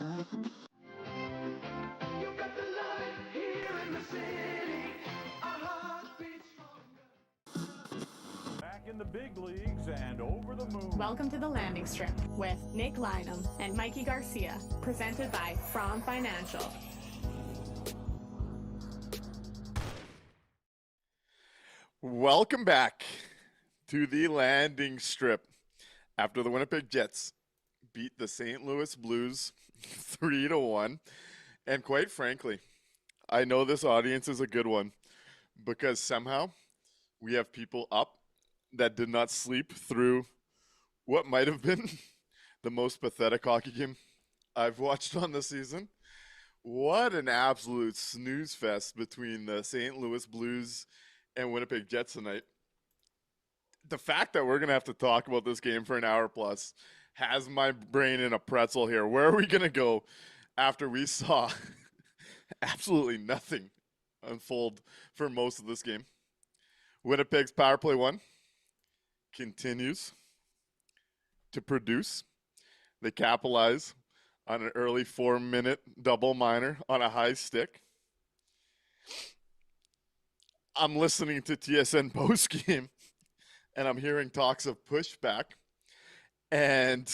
Back in the big leagues and over the moon. Welcome to the Landing Strip with Nick Lynham and Mikey Garcia, presented by From Financial. Welcome back to the Landing Strip after the Winnipeg Jets beat the St. Louis Blues 3-1. And quite frankly, I know this audience is a good one because somehow we have people up that did not sleep through what might have been the most pathetic hockey game I've watched on the season. What an absolute snooze fest between the St. Louis Blues and Winnipeg Jets tonight. The fact that we're going to have to talk about this game for an hour plus has my brain in a pretzel here. Where are we going to go after we saw absolutely nothing unfold for most of this game? Winnipeg's power play one continues to produce. They capitalize on an early 4-minute double minor on a high stick. I'm listening to TSN postgame, and I'm hearing talks of pushback. And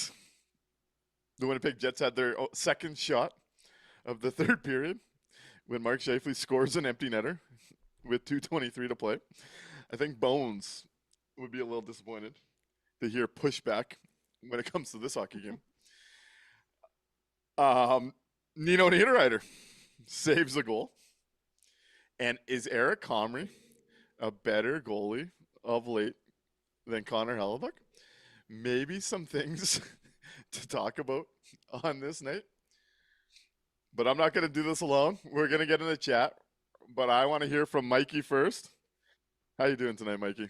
the Winnipeg Jets had their second shot of the third period when Mark Scheifele scores an empty netter with 2:23 to play. I think Bones would be a little disappointed to hear pushback when it comes to this hockey game. Nino Niederreiter saves a goal. And is Eric Comrie a better goalie of late than Connor Hellebuyck? Maybe some things to talk about on this night. But I'm not going to do this alone. We're going to get in the chat. But I want to hear from Mikey first. How you doing tonight, Mikey?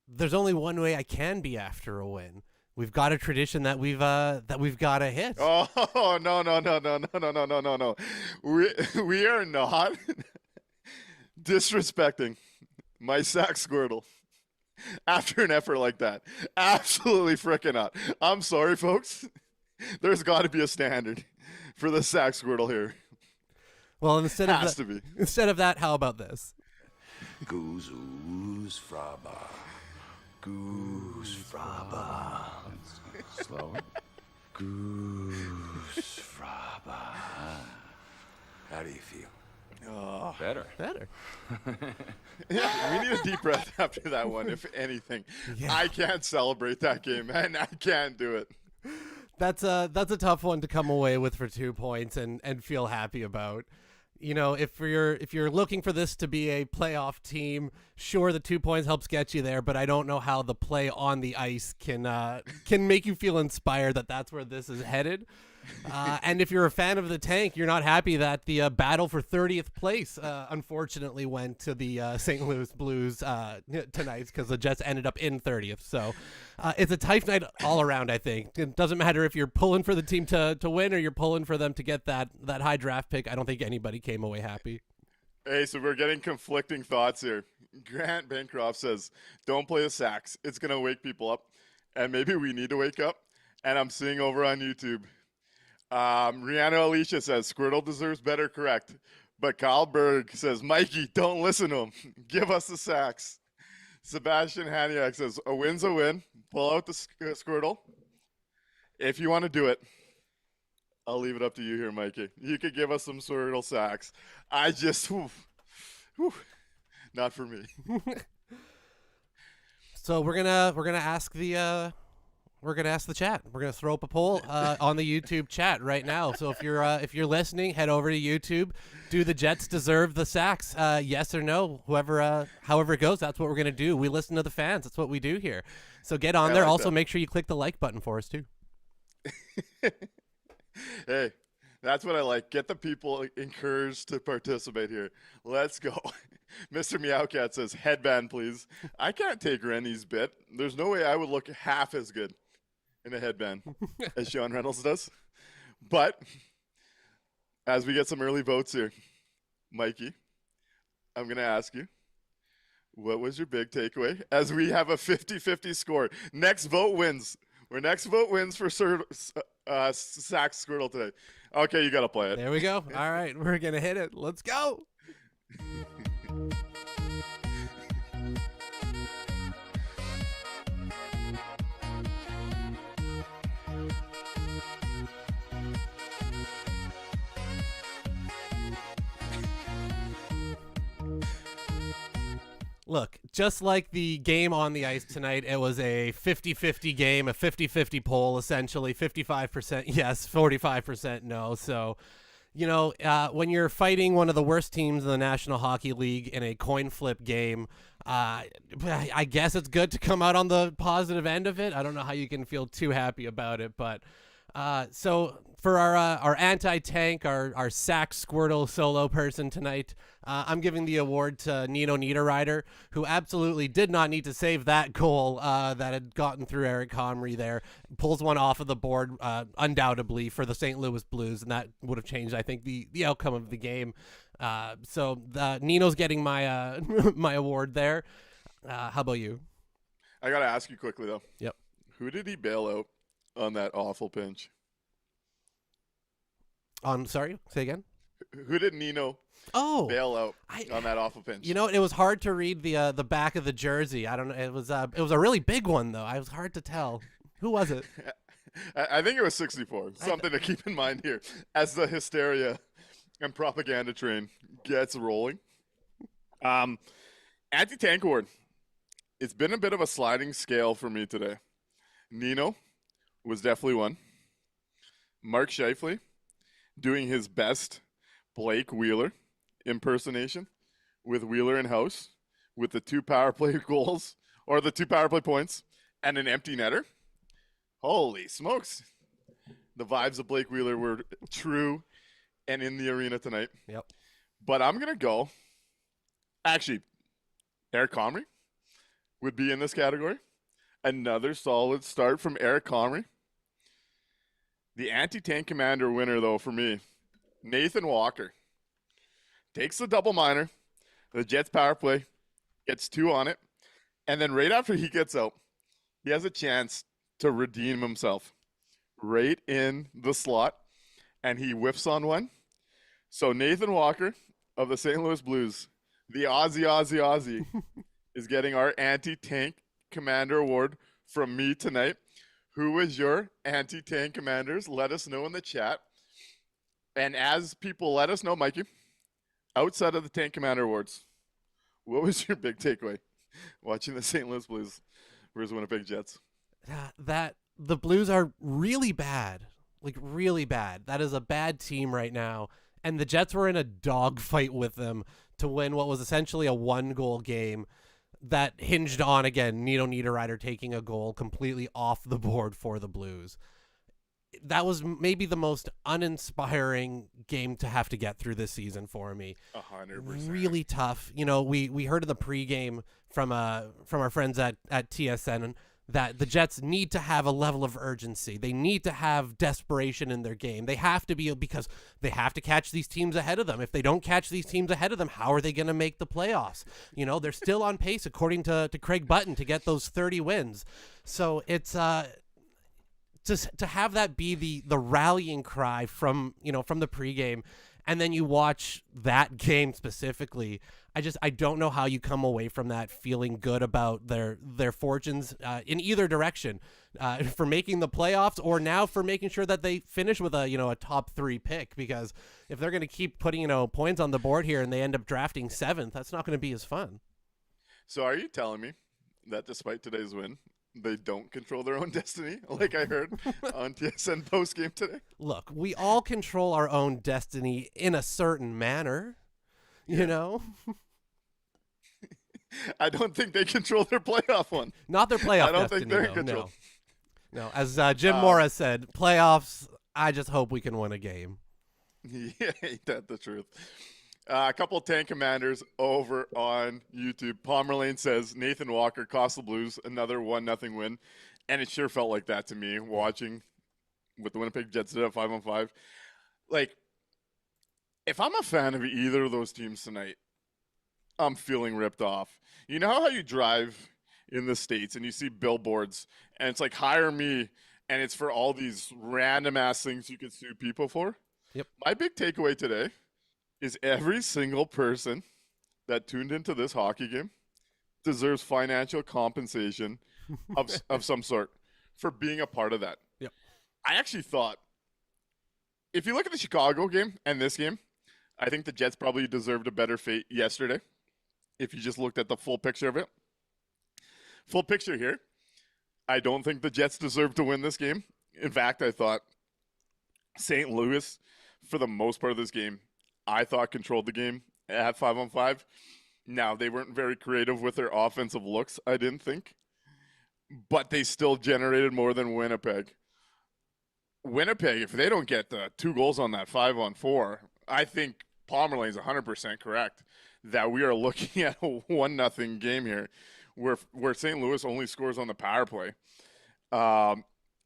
There's only one way I can be after a win. We've got a tradition that we've got to hit. Oh no! We are not disrespecting my sack Squirtle after an effort like that. Absolutely freaking not. I'm sorry, folks. There's got to be a standard for the sack Squirtle here. Well, instead of that, how about this? Goose fraba. Goose fraba. Slower. Goose fraba. How do you feel? Oh, Better. Yeah, we need a deep breath after that one, if anything. Yeah. I can't celebrate that game, man. I can't do it. That's a tough one to come away with for 2 points and feel happy about. You know, if you're looking for this to be a playoff team, sure, the 2 points helps get you there, but I don't know how the play on the ice can make you feel inspired that that's where this is headed. And if you're a fan of the tank, you're not happy that the battle for 30th place unfortunately went to the St. Louis Blues tonight because the Jets ended up in 30th. So it's a tight night all around, I think. It doesn't matter if you're pulling for the team to win or you're pulling for them to get that high draft pick. I don't think anybody came away happy. Hey, so we're getting conflicting thoughts here. Grant Bancroft says, don't play the sacks. It's going to wake people up. And maybe we need to wake up. And I'm seeing over on YouTube, Rihanna Alicia says, Squirtle deserves better, correct. But Kyle Berg says, Mikey, don't listen to him. Give us the sacks. Sebastian Haniak says, a win's a win. Pull out the Squirtle. If you want to do it, I'll leave it up to you here, Mikey. You could give us some Squirtle sacks. I just, not for me. So we're gonna ask the chat. We're gonna throw up a poll on the YouTube chat right now. So if you're listening, head over to YouTube. Do the Jets deserve the sacks? Yes or no? However it goes, that's what we're gonna do. We listen to the fans. That's what we do here. So get on there. Like also, that. make sure you click the like button for us too. Hey, that's what I like. Get the people encouraged to participate here. Let's go. Mr. Meowcat says, headband, please. I can't take Rennie's bit. There's no way I would look half as good in a headband as Sean Reynolds does. But as we get some early votes here, Mikey, I'm going to ask you, what was your big takeaway? As we have a 50-50 score. Next vote wins. Where next vote wins for Sack Squirtle today. Okay, you got to play it. There we go. All right, we're going to hit it. Let's go. Look, just like the game on the ice tonight, it was a 50-50 game, a 50-50 poll, essentially. 55% yes, 45% no. So, when you're fighting one of the worst teams in the National Hockey League in a coin flip game, I guess it's good to come out on the positive end of it. I don't know how you can feel too happy about it, but so for our anti-tank, our Sack Squirtle solo person tonight, I'm giving the award to Nino Niederreiter, who absolutely did not need to save that goal that had gotten through Eric Comrie there. Pulls one off of the board, undoubtedly, for the St. Louis Blues, and that would have changed, I think, the outcome of the game. So Nino's getting my my award there. How about you? I got to ask you quickly, though. Yep. Who did he bail out on that awful pinch? Sorry, say again? Who did Nino bail out on that awful pinch? It was hard to read the back of the jersey. I don't know. It was a really big one, though. It was hard to tell. Who was it? I think it was 64. Something to keep in mind here as the hysteria and propaganda train gets rolling. Anti-tank award. It's been a bit of a sliding scale for me today. Nino was definitely one. Mark Scheifele doing his best Blake Wheeler impersonation with Wheeler in house with the 2 power play goals or the 2 power play points and an empty netter. Holy smokes. The vibes of Blake Wheeler were true and in the arena tonight. Yep. But I'm going to go. Actually, Eric Comrie would be in this category. Another solid start from Eric Comrie. The anti-tank commander winner, though, for me, Nathan Walker. Takes the double minor, the Jets power play, gets 2 on it, and then right after he gets out, he has a chance to redeem himself right in the slot, and he whiffs on one. So Nathan Walker of the St. Louis Blues, the Aussie, is getting our anti-tank commander award from me tonight. Who is your anti-tank commanders? Let us know in the chat. And as people let us know, Mikey, outside of the Tank Commander Awards, what was your big takeaway watching the St. Louis Blues versus Winnipeg Jets? That the Blues are really bad, like really bad. That is a bad team right now. And the Jets were in a dogfight with them to win what was essentially a 1-goal game that hinged on, again, Nino Niederreiter taking a goal completely off the board for the Blues. That was maybe the most uninspiring game to have to get through this season for me. 100%. Really tough. We heard in the pregame from our friends at TSN that the Jets need to have a level of urgency. They need to have desperation in their game. They have to be, because they have to catch these teams ahead of them. If they don't catch these teams ahead of them, how are they going to make the playoffs? They're still on pace, according to Craig Button, to get those 30 wins. So it's just to have that be the rallying cry from the pregame, and then you watch that game specifically. I don't know how you come away from that feeling good about their fortunes in either direction, for making the playoffs or now for making sure that they finish with a top 3 pick. Because if they're going to keep putting points on the board here and they end up drafting 7th, that's not going to be as fun. So are you telling me that despite today's win, they don't control their own destiny, like I heard on TSN postgame today? Look, we all control our own destiny in a certain manner, I don't think they control their playoff one. Not their playoff I don't destiny, think they're in no, control. No. As Jim Morris said, playoffs, I just hope we can win a game. Yeah, ain't that the truth? A couple of tank commanders over on YouTube. Palmer Lane says Nathan Walker cost the Blues another 1-0 win. And it sure felt like that to me watching with the Winnipeg Jets at 5-on-5. Like, if I'm a fan of either of those teams tonight, I'm feeling ripped off. You know how you drive in the States and you see billboards and it's like, hire me, and it's for all these random ass things you can sue people for. Yep. My big takeaway today is every single person that tuned into this hockey game deserves financial compensation of some sort for being a part of that. Yep. I actually thought, if you look at the Chicago game and this game, I think the Jets probably deserved a better fate yesterday. If you just looked at the full picture of it. Full picture here, I don't think the Jets deserved to win this game. In fact, I thought St. Louis, for the most part of this game, I thought controlled the game at 5-on-5. Now, they weren't very creative with their offensive looks, I didn't think. But they still generated more than Winnipeg. Winnipeg, if they don't get the 2 goals on that 5-on-4, I think Pomerlane's 100% correct that we are looking at a 1-0 game here where St. Louis only scores on the power play.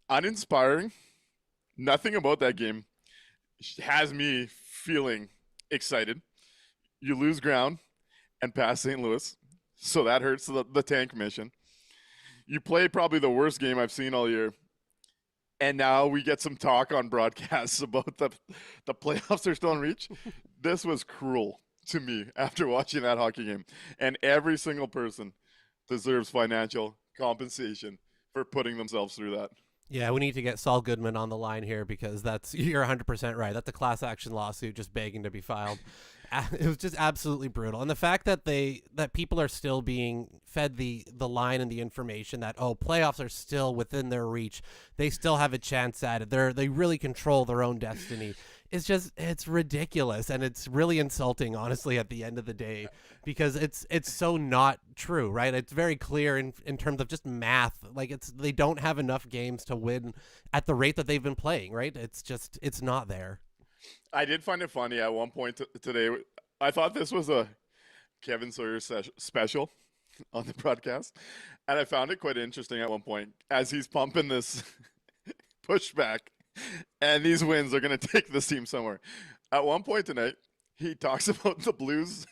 Uninspiring. Nothing about that game has me feeling excited. You lose ground and pass St. Louis, so that hurts the tank mission. You play probably the worst game I've seen all year. And now we get some talk on broadcasts about the playoffs are still in reach. This was cruel to me after watching that hockey game. And every single person deserves financial compensation for putting themselves through that. Yeah, we need to get Saul Goodman on the line here because you're 100% right. That's a class action lawsuit just begging to be filed. It was just absolutely brutal. And the fact that people are still being fed the line and the information that, playoffs are still within their reach. They still have a chance at it. They really control their own destiny. It's ridiculous. And it's really insulting, honestly, at the end of the day, because it's so not true, right? It's very clear in terms of just math. Like they don't have enough games to win at the rate that they've been playing, right? It's not there. I did find it funny at one point today. I thought this was a Kevin Sawyer special on the broadcast, and I found it quite interesting at one point as he's pumping this pushback, and these wins are going to take this team somewhere. At one point tonight, he talks about the Blues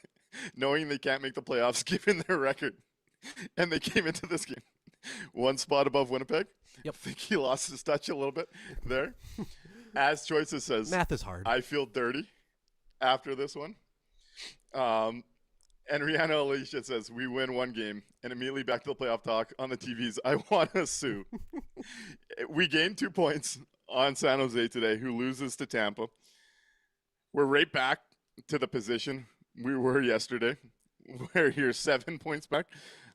knowing they can't make the playoffs given their record, and they came into this game one spot above Winnipeg. Yep. I think he lost his touch a little bit there. As Choices says, math is hard. I feel dirty after this one. And Rihanna Alicia says, we win one game and immediately back to the playoff talk on the TVs. I want to sue. We gained 2 points on San Jose today, who loses to Tampa. We're right back to the position we were yesterday, where you're 7 points back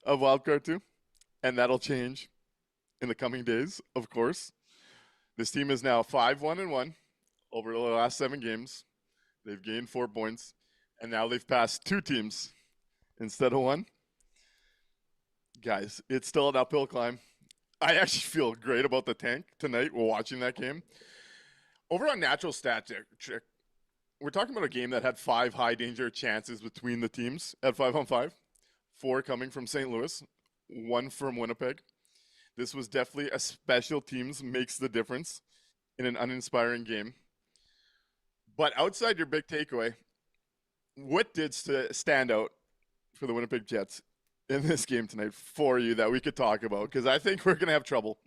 of wildcard 2. And that'll change in the coming days, of course. This team is now 5-1-1 over the last 7 games. They've gained 4 points, and now they've passed 2 teams instead of 1. Guys, it's still an uphill climb. I actually feel great about the tank tonight watching that game. Over on Natural Stat Trick, we're talking about a game that had 5 high-danger chances between the teams at 5-on-5, 4 coming from St. Louis, 1 from Winnipeg. This was definitely a special teams makes the difference in an uninspiring game. But outside your big takeaway, what did stand out for the Winnipeg Jets in this game tonight for you that we could talk about? Because I think we're going to have trouble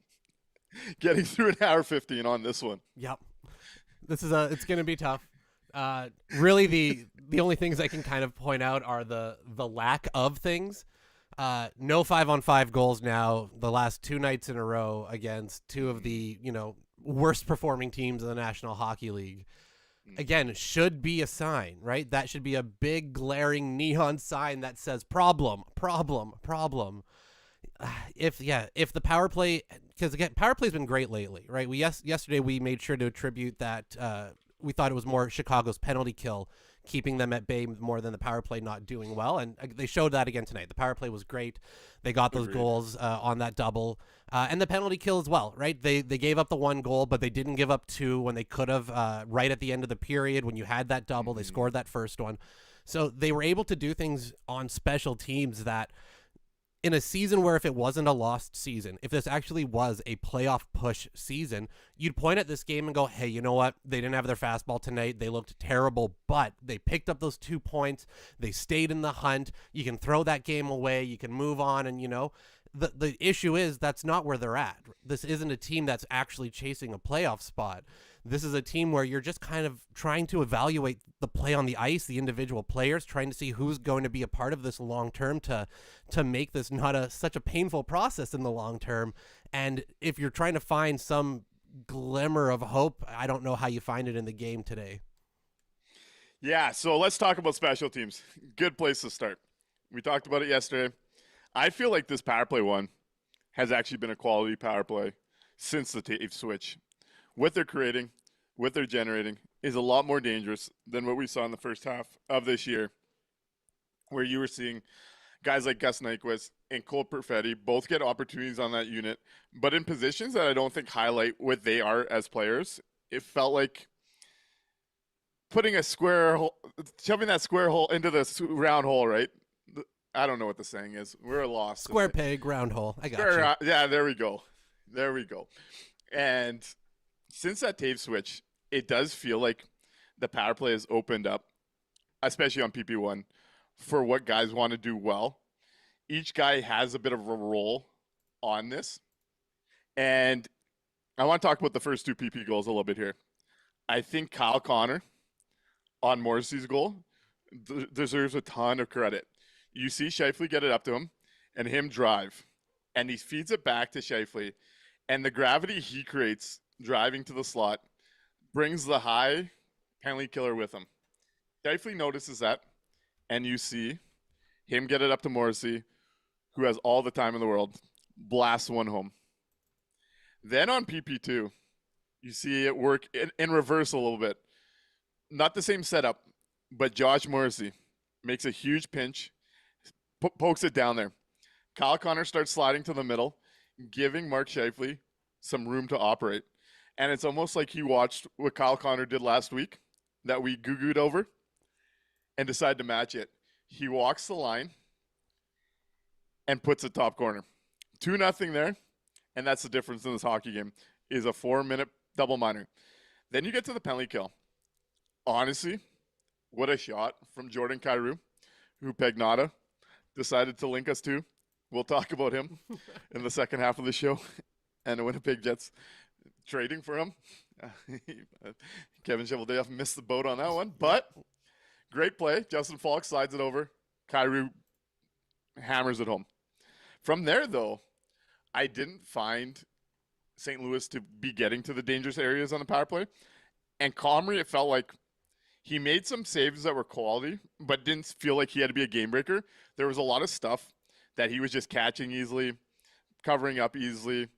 getting through an hour 15 on this one. Yep. It's going to be tough. Really, the only things I can kind of point out are the lack of things. No 5-on-5 goals now the last 2 nights in a row against 2 of the, worst performing teams in the National Hockey League. Again, should be a sign, right? That should be a big glaring neon sign that says problem. If the power play, because again, power play's been great lately, right? Yesterday we made sure to attribute that we thought it was more Chicago's penalty kill keeping them at bay more than the power play not doing well. And they showed that again tonight. The power play was great. They got those goals on that double. And the penalty kill as well, right? They gave up the 1 goal, but they didn't give up 2 when they could have right at the end of the period when you had that double. They scored that first one. So they were able to do things on special teams that in a season where if it wasn't a lost season, if this actually was a playoff push season, you'd point at this game and go, hey, you know what? They didn't have their fastball tonight. They looked terrible, but they picked up those 2 points. They stayed in the hunt. You can throw that game away. You can move on. And, the issue is that's not where they're at. This isn't a team that's actually chasing a playoff spot. This is a team where you're just kind of trying to evaluate the play on the ice, the individual players, trying to see who's going to be a part of this long term to make this not such a painful process in the long term. And if you're trying to find some glimmer of hope, I don't know how you find it in the game today. Yeah, so let's talk about special teams. Good place to start. We talked about it yesterday. I feel like this power play one has actually been a quality power play since the Taves switch. What they're creating, what they're generating is a lot more dangerous than what we saw in the first half of this year, where you were seeing guys like Gus Nyquist and Cole Perfetti both get opportunities on that unit, but in positions that I don't think highlight what they are as players. It felt like putting a square hole, shoving that square hole into the round hole, right? I don't know what the saying is. We're lost. Square peg, round hole. I got you. Yeah, there we go. There we go. And since that Taves switch, it does feel like the power play has opened up, especially on PP1, for what guys want to do well. Each guy has a bit of a role on this. And I want to talk about the first two PP goals a little bit here. I think Kyle Connor on Morrissey's goal deserves a ton of credit. You see Scheifele get it up to him and him drive, and he feeds it back to Scheifele, and the gravity he creates driving to the slot brings the high penalty killer with him. Scheifele notices that, and you see him get it up to Morrissey, who has all the time in the world, blasts one home. Then on PP2, you see it work in reverse a little bit. Not the same setup, but Josh Morrissey makes a huge pinch, pokes it down there. Kyle Connor starts sliding to the middle, giving Mark Scheifele some room to operate. And it's almost like he watched what Kyle Connor did last week that we goo-gooed over and decided to match it. He walks the line and puts it top corner. 2-0 there, and that's the difference in this hockey game, is a 4-minute double minor. Then you get to the penalty kill. Honestly, what a shot from Jordan Kyrou, who Pagnotta decided to link us to. We'll talk about him in the second half of the show, and the Winnipeg Jets trading for him. Kevin Cheveldayoff missed the boat on that one, but great play. Justin Falk slides it over. Kyrou hammers it home. From there, though, I didn't find St. Louis to be getting to the dangerous areas on the power play. And Comrie, it felt like he made some saves that were quality, but didn't feel like he had to be a game breaker. There was a lot of stuff that he was just catching easily, covering up easily,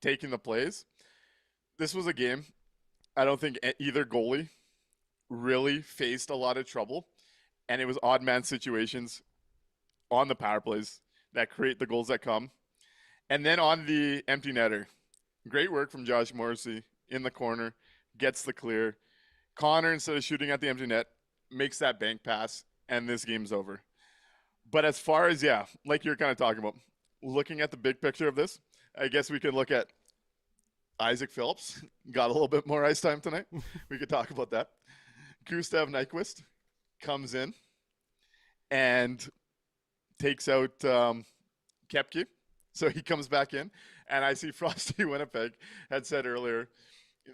taking the plays. This was a game I don't think either goalie really faced a lot of trouble, and it was odd man situations on the power plays that create the goals that come. And then on the empty netter, great work from Josh Morrissey in the corner, gets the clear. Connor, instead of shooting at the empty net, makes that bank pass, and this game's over. But as far as, like you're kind of talking about, looking at the big picture of this, I guess we could look at Isaac Phillips. Got a little bit more ice time tonight. We could talk about that. Gustav Nyquist comes in and takes out Kepke. So he comes back in. And I see Frosty Winnipeg had said earlier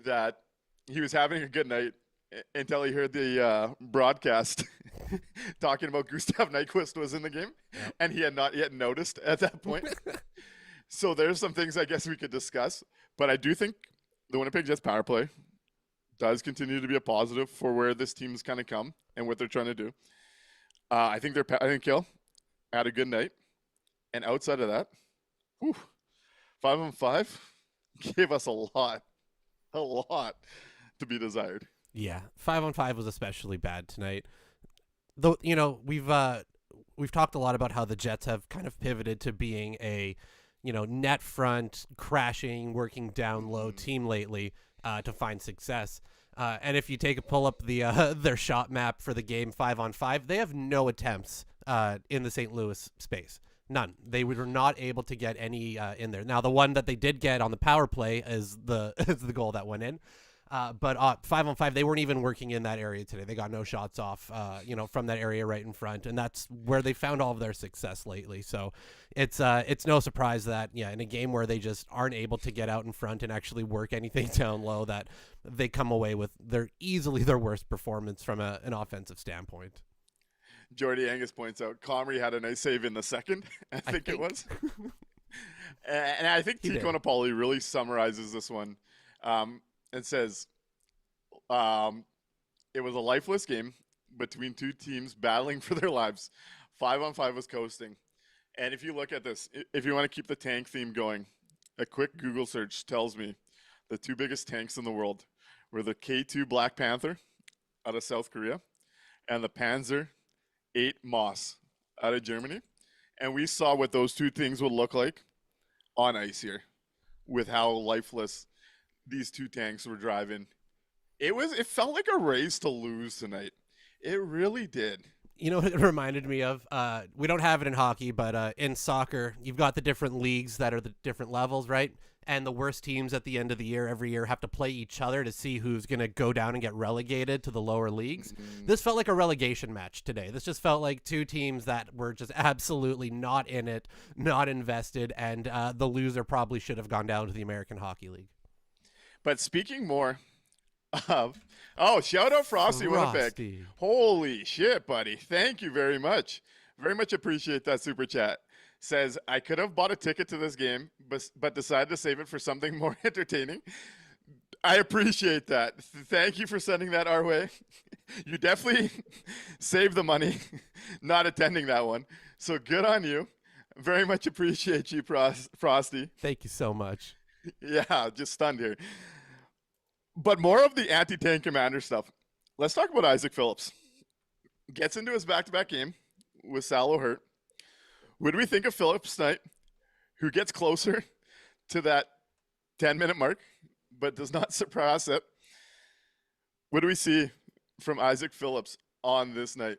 that he was having a good night until he heard the broadcast talking about Gustav Nyquist was in the game, and he had not yet noticed at that point. So there's some things I guess we could discuss, but I do think the Winnipeg Jets power play does continue to be a positive for where this team's kind of come and what they're trying to do. I think Kill had a good night, and outside of that, 5-on-5 gave us a lot to be desired. Yeah, 5-on-5 was especially bad tonight. Though, we've talked a lot about how the Jets have kind of pivoted to being a, net front, crashing, working down low team lately to find success. And if you take a pull up their shot map for the game 5-on-5, they have no attempts in the St. Louis space. None. They were not able to get any in there. Now, the one that they did get on the power play is the goal that went in. But 5-on-5, they weren't even working in that area today. They got no shots off, from that area right in front, and that's where they found all of their success lately. So it's no surprise that in a game where they just aren't able to get out in front and actually work anything down low, that they come away with easily their worst performance from an offensive standpoint. Jordy Angus points out Comrie had a nice save in the second, I think it was. And I think Tico Napoli really summarizes this one and says it was a lifeless game between two teams battling for their lives. 5-on-5 was coasting. And if you look at this, if you want to keep the tank theme going, a quick Google search tells me the two biggest tanks in the world were the K2 Black Panther out of South Korea and the Panzer 8 Moss out of Germany. And we saw what those two things would look like on ice here with how lifeless these two tanks were driving. It felt like a race to lose tonight. It really did. You know what it reminded me of? We don't have it in hockey, but in soccer, you've got the different leagues that are the different levels, right? And the worst teams at the end of the year every year have to play each other to see who's going to go down and get relegated to the lower leagues. Mm-hmm. This felt like a relegation match today. This just felt like two teams that were just absolutely not in it, not invested, and the loser probably should have gone down to the American Hockey League. But speaking more of, shout out Frosty Winnipeg. Holy shit, buddy. Thank you very much. Very much appreciate that super chat. Says, I could have bought a ticket to this game, but decided to save it for something more entertaining. I appreciate that. Thank you for sending that our way. You definitely saved the money not attending that one. So good on you. Very much appreciate you, Frosty. Thank you so much. Yeah, just stunned here. But more of the anti-tank commander stuff. Let's talk about Isaac Phillips. Gets into his back-to-back game with Salo hurt. What do we think of Phillips tonight, who gets closer to that 10-minute mark, but does not surpass it? What do we see from Isaac Phillips on this night?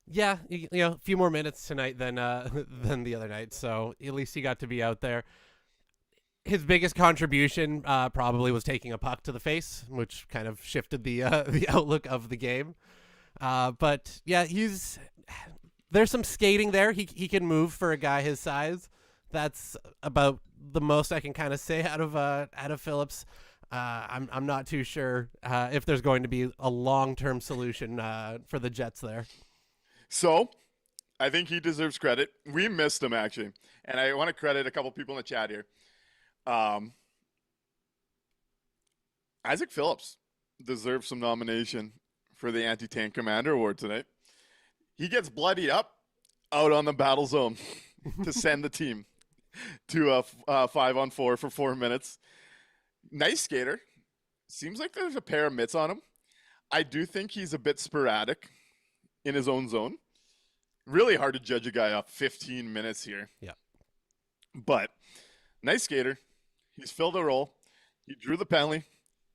Yeah, a few more minutes tonight than the other night, so at least he got to be out there. His biggest contribution probably was taking a puck to the face, which kind of shifted the outlook of the game. But yeah, there's some skating there. He can move for a guy his size. That's about the most I can kind of say out of Phillips. I'm not too sure if there's going to be a long-term solution for the Jets there. So, I think he deserves credit. We missed him, actually. And I want to credit a couple people in the chat here. Isaac Phillips deserves some nomination for the Anti-Tank Commander Award tonight. He gets bloodied up out on the battle zone to send the team to a 5-on-4 for 4 minutes. Nice skater. Seems like there's a pair of mitts on him. I do think he's a bit sporadic in his own zone. Really hard to judge a guy off 15 minutes here. Yeah. But nice skater. He's filled a role. He drew the penalty.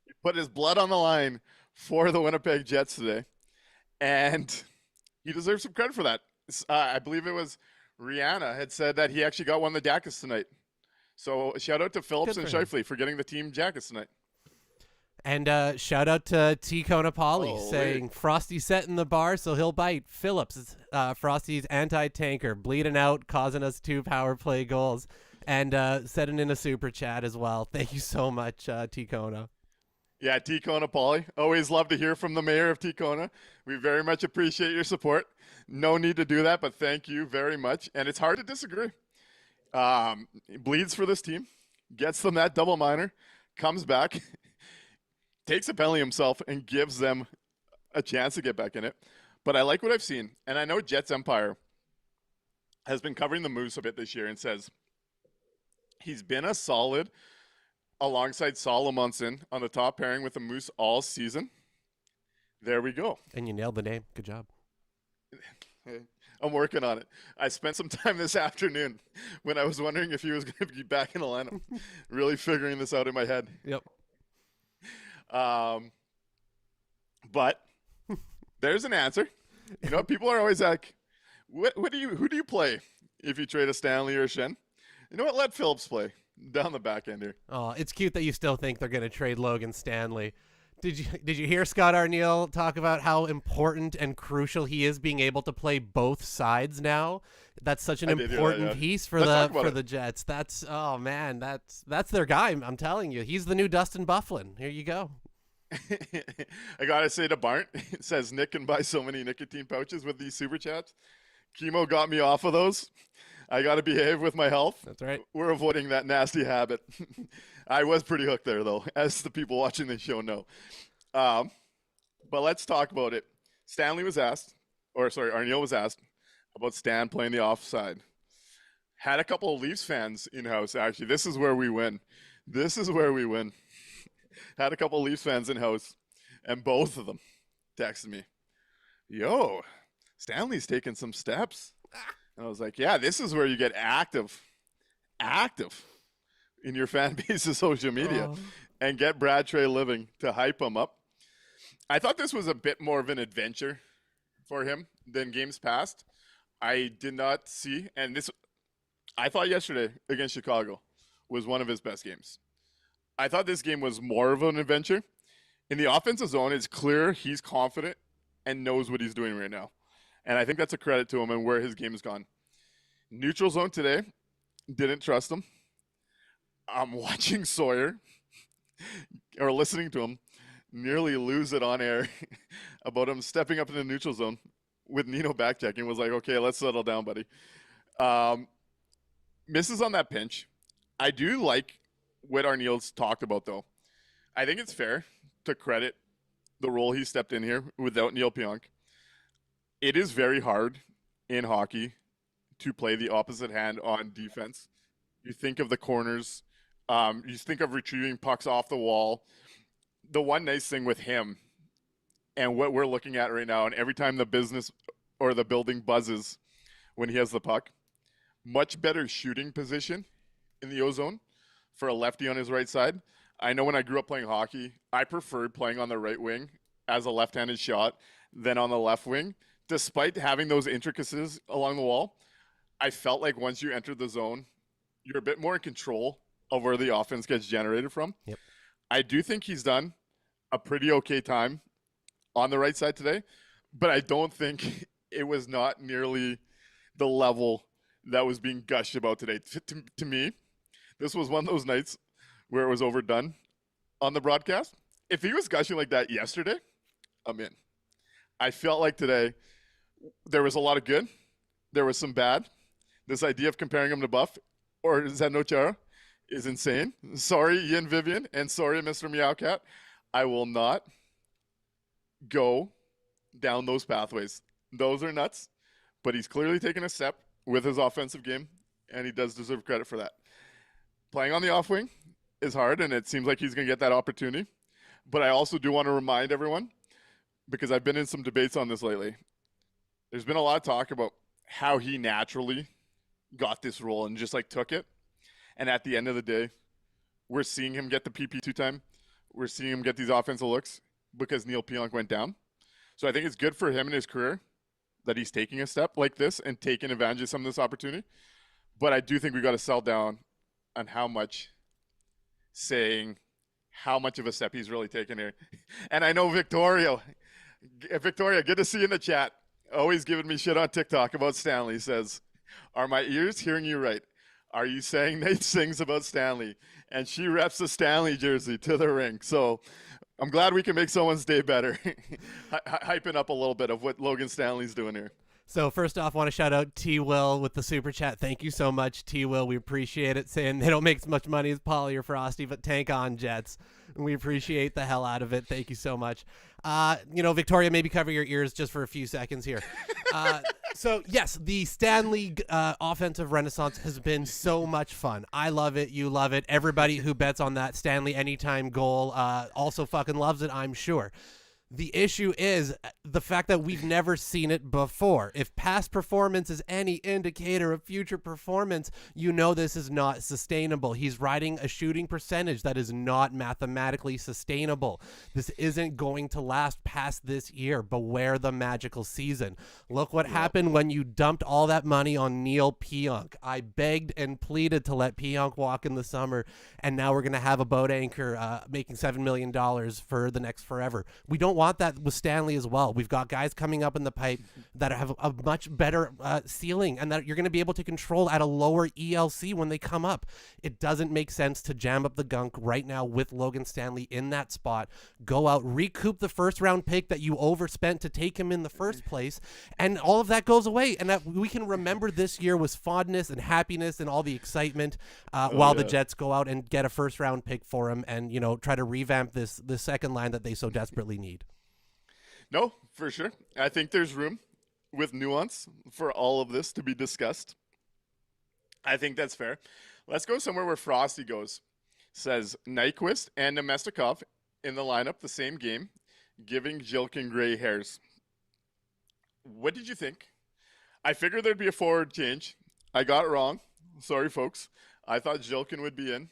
He put his blood on the line for the Winnipeg Jets today. And he deserves some credit for that. I believe it was Rihanna had said that he actually got one of the jackets tonight. So shout out to Phillips and Scheifele for getting the team jackets tonight. And shout out to Tico Napoli saying Frosty setting the bar so he'll bite. Phillips, Frosty's anti-tanker, bleeding out, causing us 2 power play goals. And setting in a super chat as well. Thank you so much, Ticona. Yeah, Ticona Pauly. Always love to hear from the mayor of Ticona. We very much appreciate your support. No need to do that, but thank you very much. And it's hard to disagree. He bleeds for this team, gets them that double minor, comes back, takes a penalty himself, and gives them a chance to get back in it. But I like what I've seen. And I know Jets Empire has been covering the Moose a bit this year and says he's been a solid alongside Solomonson on the top pairing with the Moose all season. There we go. And you nailed the name. Good job. I'm working on it. I spent some time this afternoon when I was wondering if he was going to be back in the lineup. Really figuring this out in my head. Yep. But there's an answer. You know, people are always like, who do you play if you trade a Stanley or a Shen? You know what? Let Phillips play. down the back end here. Oh, it's cute that you still think they're going to trade Logan Stanley. Did you hear Scott Arniel talk about how important and crucial he is being able to play both sides now? That's such an important piece for the Jets. That's that's their guy. I'm telling you, he's the new Dustin Byfuglien. Here you go. I gotta say to Bart, it says Nik can buy so many nicotine pouches with these super chats. Chemo got me off of those. I gotta behave with my health. That's right. We're avoiding that nasty habit. I was pretty hooked there, though, as the people watching the show know. But let's talk about it. Arniel was asked about Stan playing the offside. Had a couple of Leafs fans in-house, actually. This is where we win. Had a couple of Leafs fans in-house, and both of them texted me, yo, Stanley's taking some steps. And I was like, yeah, this is where you get active in your fan base's social media and get Brad Trey Living to hype him up. I thought this was a bit more of an adventure for him than games past. I did not see, and I thought yesterday against Chicago was one of his best games. I thought this game was more of an adventure. In the offensive zone, it's clear he's confident and knows what he's doing right now. And I think that's a credit to him and where his game has gone. Neutral zone today, didn't trust him. I'm watching Sawyer, or listening to him, nearly lose it on air about him stepping up in the neutral zone with Nino backchecking. Was like, okay, let's settle down, buddy. Misses on that pinch. I do like what Arniel's talked about, though. I think it's fair to credit the role he stepped in here without Neil Pionk. It is very hard in hockey to play the opposite hand on defense. You think of the corners. You think of retrieving pucks off the wall. The one nice thing with him and what we're looking at right now, and every time the business or the building buzzes when he has the puck, much better shooting position in the O-zone for a lefty on his right side. I know when I grew up playing hockey, I preferred playing on the right wing as a left-handed shot than on the left wing. Despite having those intricacies along the wall, I felt like once you enter the zone, you're a bit more in control of where the offense gets generated from. Yep. I do think he's done a pretty okay time on the right side today, but I don't think it was not nearly the level that was being gushed about today. To me, this was one of those nights where it was overdone on the broadcast. If he was gushing like that yesterday, I'm in. I felt like today there was a lot of good. There was some bad. This idea of comparing him to Buff or Zdeno Chara is insane. Sorry, Ian Vivian, and sorry, Mr. Meowcat. I will not go down those pathways. Those are nuts, but he's clearly taken a step with his offensive game, and he does deserve credit for that. Playing on the off wing is hard, and it seems like he's going to get that opportunity. But I also do want to remind everyone, because I've been in some debates on this lately, there's been a lot of talk about how he naturally got this role and just like took it. And at the end of the day, we're seeing him get the PP2 time. We're seeing him get these offensive looks because Neil Pionk went down. So I think it's good for him in his career that he's taking a step like this and taking advantage of some of this opportunity. But I do think we got to sell down on how much of a step he's really taken here. And I know Victoria, good to see you in the chat. Always giving me shit on TikTok about Stanley. Says, are my ears hearing you right? Are you saying Nate sings about Stanley? And she reps the Stanley jersey to the ring. So I'm glad we can make someone's day better. Hyping up a little bit of what Logan Stanley's doing here. So first off, want to shout out T-Will with the super chat. Thank you so much, T-Will. We appreciate it. Saying they don't make as much money as Paulie or Frosty, but tank on Jets. We appreciate the hell out of it. Thank you so much. Victoria, maybe cover your ears just for a few seconds here. So, yes, the Stanley offensive renaissance has been so much fun. I love it. You love it. Everybody who bets on that Stanley anytime goal also fucking loves it, I'm sure. The issue is the fact that we've never seen it before. If past performance is any indicator of future performance, you know this is not sustainable. He's riding a shooting percentage that is not mathematically sustainable. This isn't going to last past this year. Beware the magical season. Look what happened when you dumped all that money on Neil Pionk. I begged and pleaded to let Pionk walk in the summer, and now we're going to have a boat anchor making $7 million for the next forever. We don't want that with Stanley as well. We've got guys coming up in the pipe that have a much better ceiling and that you're going to be able to control at a lower ELC when they come up. It doesn't make sense to jam up the gunk right now with Logan Stanley in that spot. Go out, recoup the first round pick that you overspent to take him in the first place, and all of that goes away. And that we can remember this year was fondness and happiness and all the excitement while the Jets go out and get a first round pick for him and, try to revamp this second line that they so desperately need. No, for sure. I think there's room with nuance for all of this to be discussed. I think that's fair. Let's go somewhere where Frosty goes. Says Nyquist and Nemestikov in the lineup the same game, giving Jilkin gray hairs. What did you think? I figured there'd be a forward change. I got it wrong. Sorry, folks. I thought Jilkin would be in.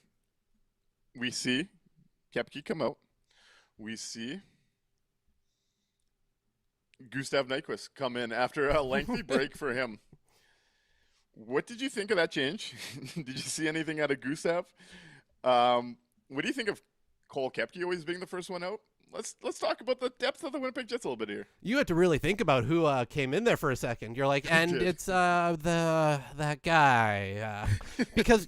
We see Kepke come out. We see Gustav Nyquist come in after a lengthy break for him. What did you think of that change? Did you see anything out of Gustav? What do you think of Cole Kepke always being the first one out? Let's talk about the depth of the Winnipeg Jets a little bit here. You had to really think about who came in there for a second. You're like, and it's that guy because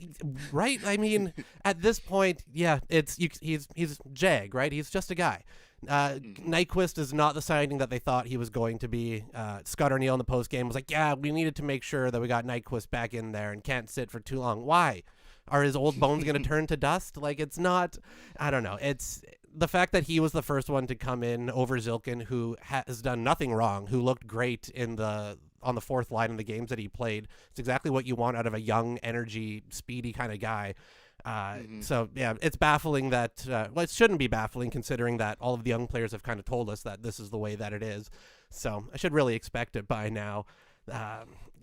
right. I mean, at this point, yeah, he's Jag, right? He's just a guy. Nyquist is not the signing that they thought he was going to be. Scott Arneal in the post game was like, yeah, we needed to make sure that we got Nyquist back in there and can't sit for too long. Why? Are his old bones going to turn to dust? Like, it's not, I don't know. It's the fact that he was the first one to come in over Zilkin, who has done nothing wrong, who looked great on the fourth line in the games that he played. It's exactly what you want out of a young, energy, speedy kind of guy. So, yeah, it's baffling that, it shouldn't be baffling considering that all of the young players have kind of told us that this is the way that it is. So I should really expect it by now.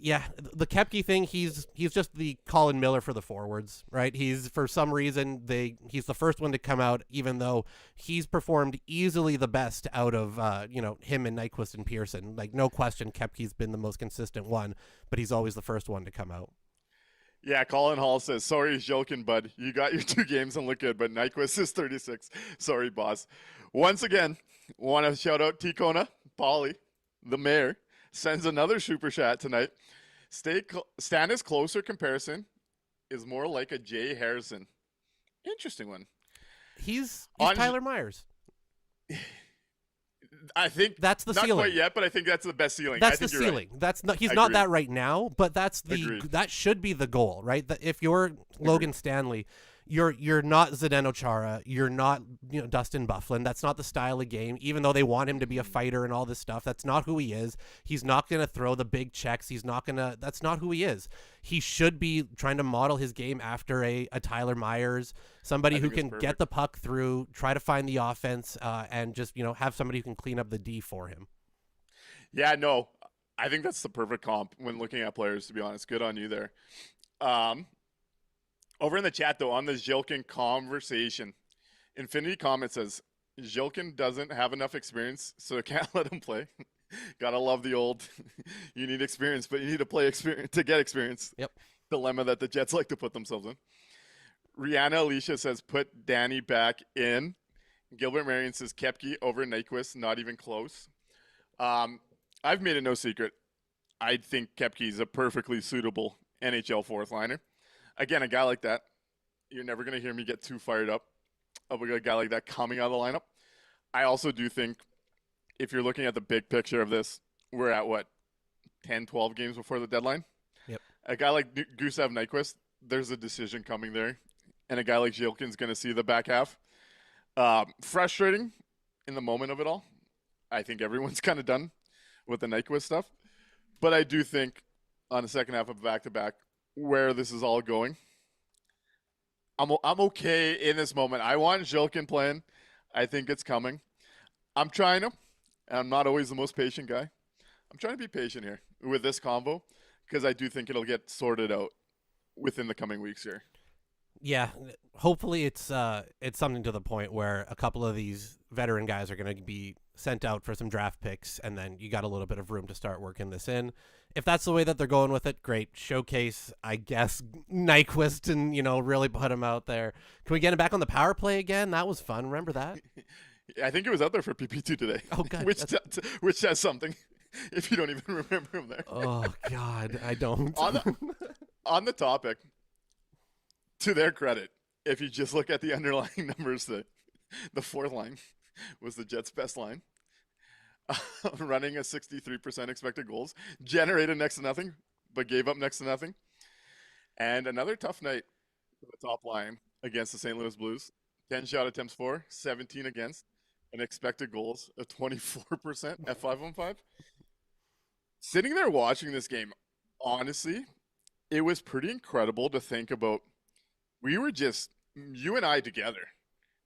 Yeah, the Kepke thing, he's just the Colin Miller for the forwards, right? For some reason, he's the first one to come out, even though he's performed easily the best out of, him and Nyquist and Pearson. Like, no question, Kepke's been the most consistent one, but he's always the first one to come out. Yeah, Colin Hall says, sorry, Jilkin, bud. You got your 2 games and look good, but Nyquist is 36. Sorry, boss. Once again, want to shout out Ticona, Polly, the mayor, sends another super chat tonight. Stannis closer comparison is more like a Jay Harrison. Interesting one. He's Tyler Myers. I think that's the ceiling. Not quite yet, but I think that's the best ceiling. That's the ceiling. Right. That's not. He's not that right now, but that should be the goal, right? That if you're Logan Stanley, you're not Zdeno Chara, you're not Dustin Byfuglien. That's not the style of game. Even though they want him to be a fighter and all this stuff, that's not who he is. He's not going to throw the big checks. That's not who he is. He should be trying to model his game after a Tyler Myers, somebody who can get the puck through, try to find the offense, and just have somebody who can clean up the D for him. Yeah, no, I think that's the perfect comp when looking at players. To be honest, good on you there. Over in the chat, though, on the Jilkin conversation, Infinity Comment says, Jilkin doesn't have enough experience, so can't let him play. Gotta love the old, you need experience, but you need to play experience to get experience. Yep. Dilemma that the Jets like to put themselves in. Rihanna Alicia says, put Danny back in. Gilbert Marion says, Kepke over Nyquist, not even close. I've made it no secret. I think Kepke's a perfectly suitable NHL fourth liner. Again, a guy like that, you're never going to hear me get too fired up of a guy like that coming out of the lineup. I also do think if you're looking at the big picture of this, we're at, 10, 12 games before the deadline? Yep. A guy like Gustav Nyquist, there's a decision coming there. And a guy like Jilkin's going to see the back half. Frustrating in the moment of it all. I think everyone's kind of done with the Nyquist stuff. But I do think on the second half of back-to-back, where this is all going, I'm okay in this moment. I want Jilkin playing. I think it's coming. I'm trying to, and I'm not always the most patient guy. I'm trying to be patient here with this combo because I do think it'll get sorted out within the coming weeks here. Yeah, hopefully it's something to the point where a couple of these veteran guys are going to be sent out for some draft picks, and then you got a little bit of room to start working this in. If that's the way that they're going with it, great. Showcase, I guess, Nyquist and, really put him out there. Can we get him back on the power play again? That was fun. Remember that? I think it was out there for PP2 today. Oh, God. which says something if you don't even remember him there. Oh, God, I don't. On the topic, to their credit, if you just look at the underlying numbers, the fourth line was the Jets' best line. Running a 63% expected goals, generated next to nothing, but gave up next to nothing. And another tough night for the top line against the St. Louis Blues. 10 shot attempts for, 17 against, and expected goals of 24% at 5-on-5. Sitting there watching this game, honestly, it was pretty incredible to think about. We were just, you and I together,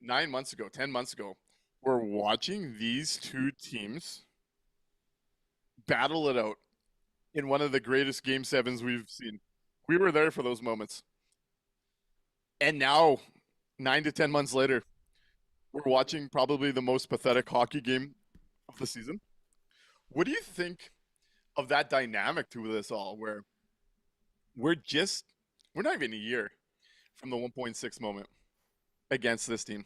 9 months ago, 10 months ago, we're watching these two teams battle it out in one of the greatest Game 7s we've seen. We were there for those moments. And now, 9 to 10 months later, we're watching probably the most pathetic hockey game of the season. What do you think of that dynamic to this all, where we're not even a year from the 1.6 moment against this team?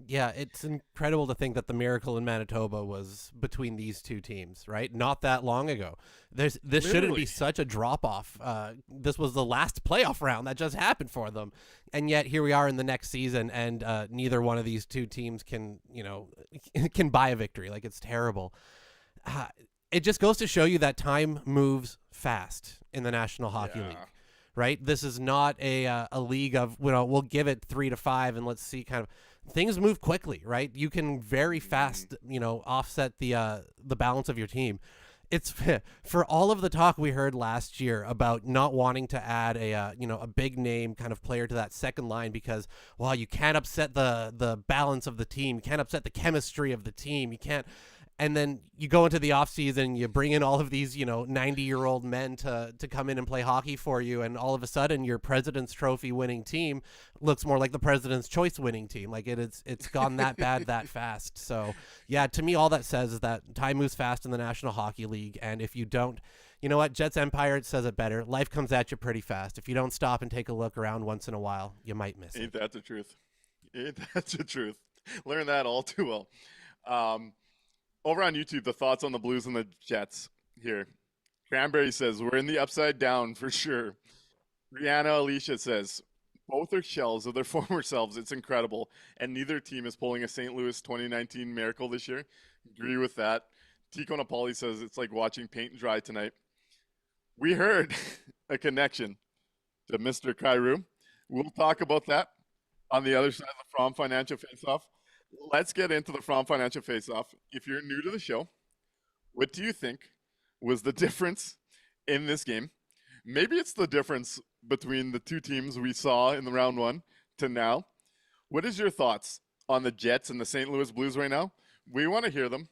Yeah, it's incredible to think that the miracle in Manitoba was between these two teams, right? Not that long ago. This shouldn't be such a drop-off. This was the last playoff round that just happened for them. And yet here we are in the next season, and neither one of these two teams can buy a victory. Like, it's terrible. It just goes to show you that time moves fast in the National Hockey League. Right? This is not a league of, we'll give it 3 to 5 and let's see kind of. Things move quickly, right? You can very fast, offset the balance of your team. It's for all of the talk we heard last year about not wanting to add a big name kind of player to that second line because, well, you can't upset the balance of the team. You can't upset the chemistry of the team. You can't. And then you go into the offseason, you bring in all of these, 90-year-old men to come in and play hockey for you, and all of a sudden your President's Trophy winning team looks more like the President's Choice winning team. Like it's gone that bad that fast. So, yeah, to me all that says is that time moves fast in the National Hockey League, and if you don't, you know what, Jets Empire says it better. Life comes at you pretty fast. If you don't stop and take a look around once in a while, you might miss it. Ain't that the truth? Ain't that the truth? Learn that all too well. Over on YouTube, the thoughts on the Blues and the Jets here. Cranberry says, we're in the upside down for sure. Brianna Alicia says, both are shells of their former selves. It's incredible. And neither team is pulling a St. Louis 2019 miracle this year. Agree with that. Tico Napoli says, it's like watching paint dry tonight. We heard a connection to Mr. Kairu. We'll talk about that on the other side of the From Financial Faceoff. Let's get into the From Financial Faceoff. If you're new to the show, what do you think was the difference in this game? Maybe it's the difference between the two teams we saw in the round one to now. What is your thoughts on the Jets and the St. Louis Blues right now? We want to hear them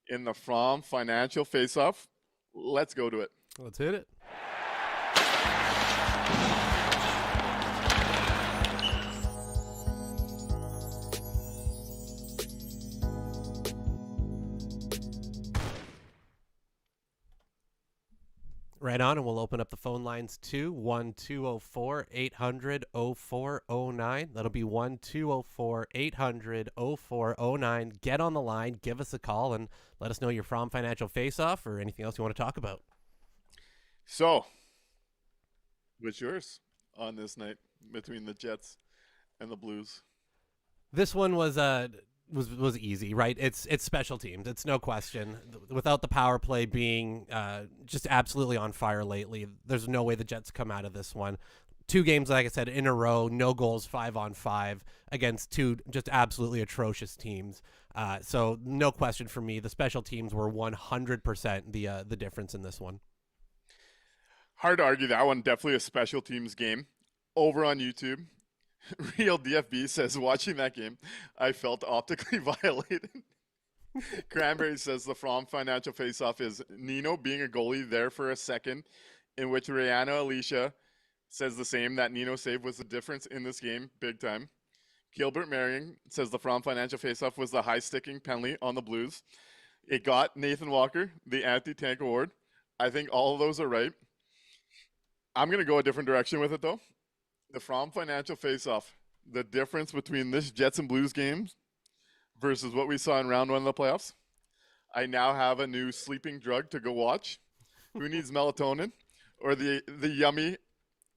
in the From Financial Faceoff. Let's go to it. Let's hit it. Right on, and we'll open up the phone lines to 1-204-800-0409. That'll be 1-204-800-0409. Get on the line, give us a call, and let us know you're from Financial Face-Off or anything else you want to talk about. So, what's yours on this night between the Jets and the Blues? This one was easy, right? It's special teams. It's no question. Without the power play being just absolutely on fire lately, there's no way the Jets come out of this one. 2 games, like I said, in a row, no goals, 5-on-5 against 2 just absolutely atrocious teams. So no question for me. The special teams were 100% the difference in this one. Hard to argue that one. Definitely a special teams game. Over on YouTube, Real DFB says, watching that game, I felt optically violated. Cranberry says the From financial faceoff is Nino being a goalie there for a second, in which Rihanna Alicia says the same, that Nino save was the difference in this game, big time. Gilbert Marion says the From financial faceoff was the high sticking penalty on the Blues. It got Nathan Walker the anti-tank award. I think all of those are right. I'm going to go a different direction with it, though. The From financial faceoff, the difference between this Jets and Blues games versus what we saw in round one of the playoffs. I now have a new sleeping drug to go watch. Who needs melatonin? Or the yummy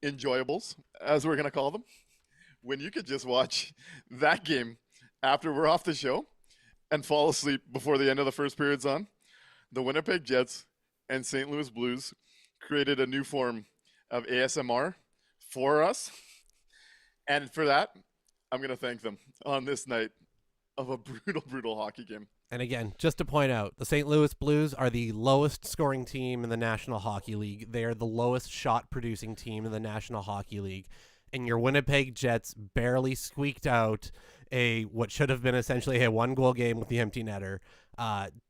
enjoyables, as we're going to call them. When you could just watch that game after we're off the show and fall asleep before the end of the first period's on. The Winnipeg Jets and St. Louis Blues created a new form of ASMR for us. And for that, I'm going to thank them on this night of a brutal, brutal hockey game. And again, just to point out, the St. Louis Blues are the lowest scoring team in the National Hockey League. They are the lowest shot producing team in the National Hockey League. And your Winnipeg Jets barely squeaked out what should have been essentially a 1-goal game with the empty netter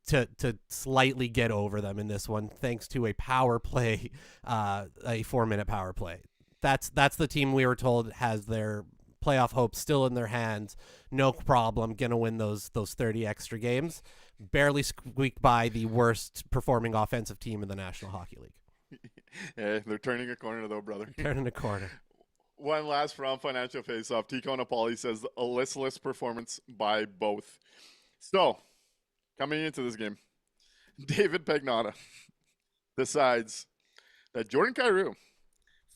to slightly get over them in this one, thanks to a power play, a 4-minute power play. That's the team we were told has their playoff hopes still in their hands. No problem, gonna win those 30 extra games. Barely squeaked by the worst performing offensive team in the National Hockey League. Yeah, they're turning a corner though, brother. Turning a corner. One last From financial faceoff. Tico Napoli says a listless performance by both. So, coming into this game, David Pagnotta decides that Jordan Kyrou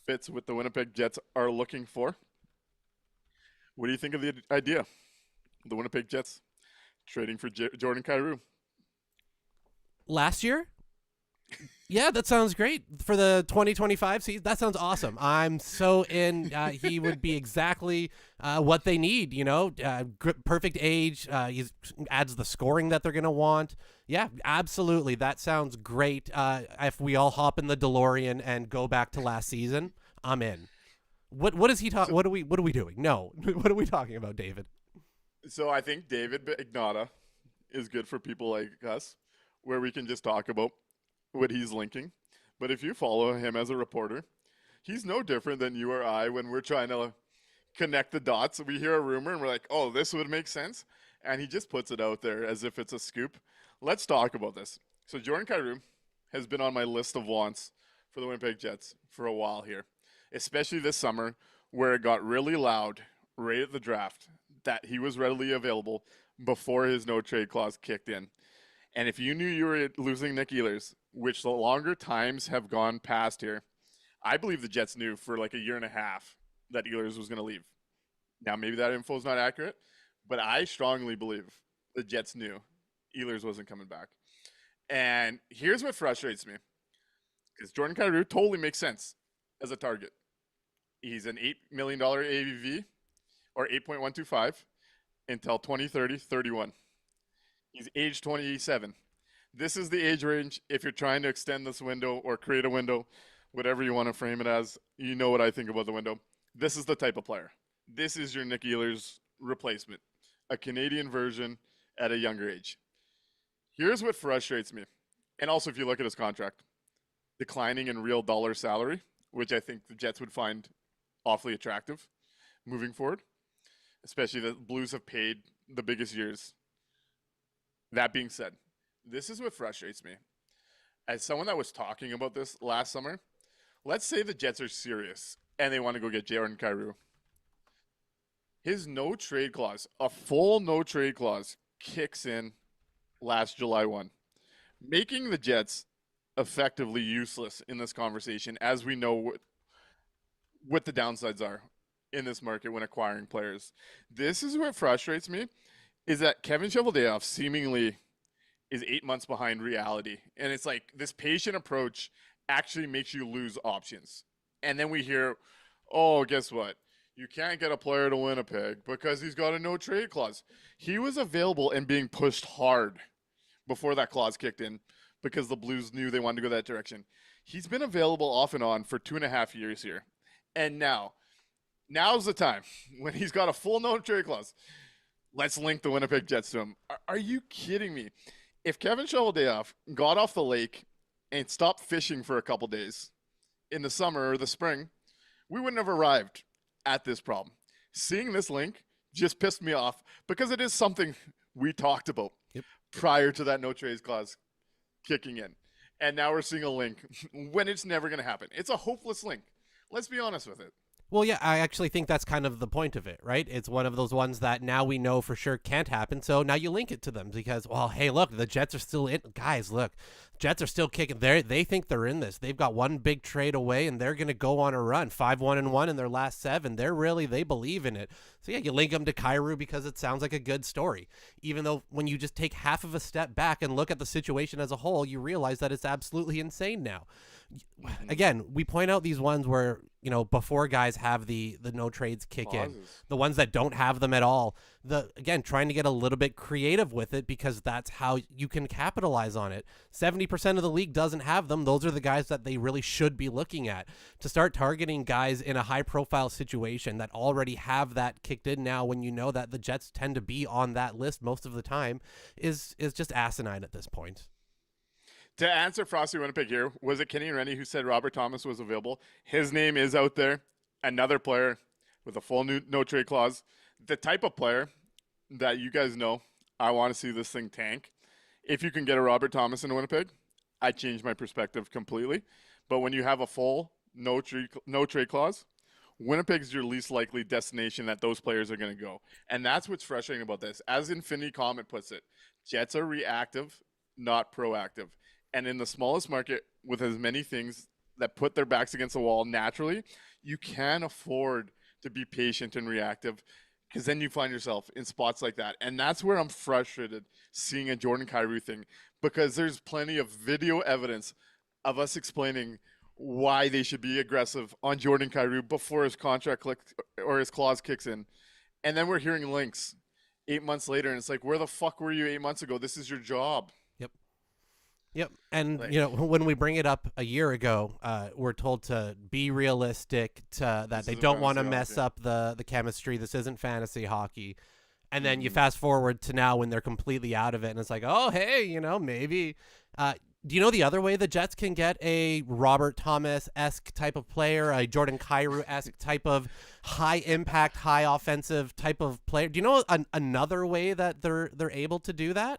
fits what the Winnipeg Jets are looking for. What do you think of the idea? The Winnipeg Jets trading for Jordan Kyrou. Last year? Yeah, that sounds great for the 2025 season. That sounds awesome. I'm so in. He would be exactly what they need. Perfect age. He adds the scoring that they're gonna want. Yeah, absolutely. That sounds great. If we all hop in the DeLorean and go back to last season, I'm in. What is he talking? What are we doing? No, what are we talking about, David? So I think David Pagnotta is good for people like us, where we can just talk about what he's linking. But if you follow him as a reporter, he's no different than you or I when we're trying to connect the dots. We hear a rumor and we're like, oh, this would make sense. And he just puts it out there as if it's a scoop. Let's talk about this. So Jordan Kyrou has been on my list of wants for the Winnipeg Jets for a while here, especially this summer where it got really loud right at the draft that he was readily available before his no trade clause kicked in. And if you knew you were losing Nick Ehlers, which the longer times have gone past here, I believe the Jets knew for like a year and a half that Ehlers was going to leave. Now, maybe that info is not accurate, but I strongly believe the Jets knew Ehlers wasn't coming back. And here's what frustrates me, because Jordan Kyrou totally makes sense as a target. He's an $8 million AAV, or 8.125, until 2030-31. He's age 27. This is the age range if you're trying to extend this window or create a window, whatever you want to frame it as. You know what I think about the window. This is the type of player. This is your Nick Ehlers replacement, a Canadian version at a younger age. Here's what frustrates me. And also, if you look at his contract, declining in real dollar salary, which I think the Jets would find awfully attractive moving forward, especially the Blues have paid the biggest years. That being said, this is what frustrates me. As someone that was talking about this last summer, let's say the Jets are serious and they want to go get Jordan Kyrou. His no trade clause, a full no trade clause, kicks in last July 1, making the Jets effectively useless in this conversation, as we know what the downsides are in this market when acquiring players. This is what frustrates me, is that Kevin Cheveldayoff seemingly is 8 months behind reality. And it's like this patient approach actually makes you lose options. And then we hear, oh, guess what? You can't get a player to Winnipeg because he's got a no trade clause. He was available and being pushed hard before that clause kicked in because the Blues knew they wanted to go that direction. He's been available off and on for 2.5 years here. And now's the time when he's got a full no trade clause. let's link the Winnipeg Jets to him. Are you kidding me? If Kevin Shoveldayoff got off the lake and stopped fishing for a couple days in the summer or the spring, we wouldn't have arrived at this problem. Seeing this link just pissed me off because it is something we talked about prior to that no trades clause kicking in. And now we're seeing a link when it's never going to happen. It's a hopeless link. Let's be honest with it. Well, yeah, I actually think that's kind of the point of it, right? It's one of those ones that now we know for sure can't happen. So now you link it to them because, well, hey, look, the Jets are still in. Guys, look, Jets are still kicking. They think they're in this. They've got one big trade away, and they're going to go on a run, 5-1-1 in their last 7. They believe in it. So, yeah, you link them to Kyrou because it sounds like a good story. Even though when you just take half of a step back and look at the situation as a whole, you realize that it's absolutely insane now. Again, we point out these ones where, before guys have the no trades kick in, the ones that don't have them at all. Again, trying to get a little bit creative with it because that's how you can capitalize on it. 70% of the league doesn't have them. Those are the guys that they really should be looking at. To start targeting guys in a high profile situation that already have that kicked in now when you know that the Jets tend to be on that list most of the time is just asinine at this point. To answer Frosty Winnipeg here, was it Kenny and Rennie who said Robert Thomas was available? His name is out there. Another player with a full no trade clause. The type of player that you guys know I want to see this thing tank. If you can get a Robert Thomas in Winnipeg, I change my perspective completely. But when you have a full no trade clause, Winnipeg's your least likely destination that those players are going to go. And that's what's frustrating about this. As Infinity Comet puts it, Jets are reactive, not proactive. And in the smallest market, with as many things that put their backs against the wall naturally, you can afford to be patient and reactive because then you find yourself in spots like that. And that's where I'm frustrated seeing a Jordan Kyrou thing because there's plenty of video evidence of us explaining why they should be aggressive on Jordan Kyrou before his contract or his clause kicks in. And then we're hearing links 8 months later, and it's like, where the fuck were you 8 months ago? This is your job. Yep. And, when we bring it up a year ago, we're told to be realistic, that they don't want to mess up the chemistry. This isn't fantasy hockey. And then you fast forward to now when they're completely out of it. And it's like, oh, hey, maybe. Do you know the other way the Jets can get a Robert Thomas-esque type of player, a Jordan Kyrou-esque type of high-impact, high-offensive type of player? Do you know another way that they're able to do that?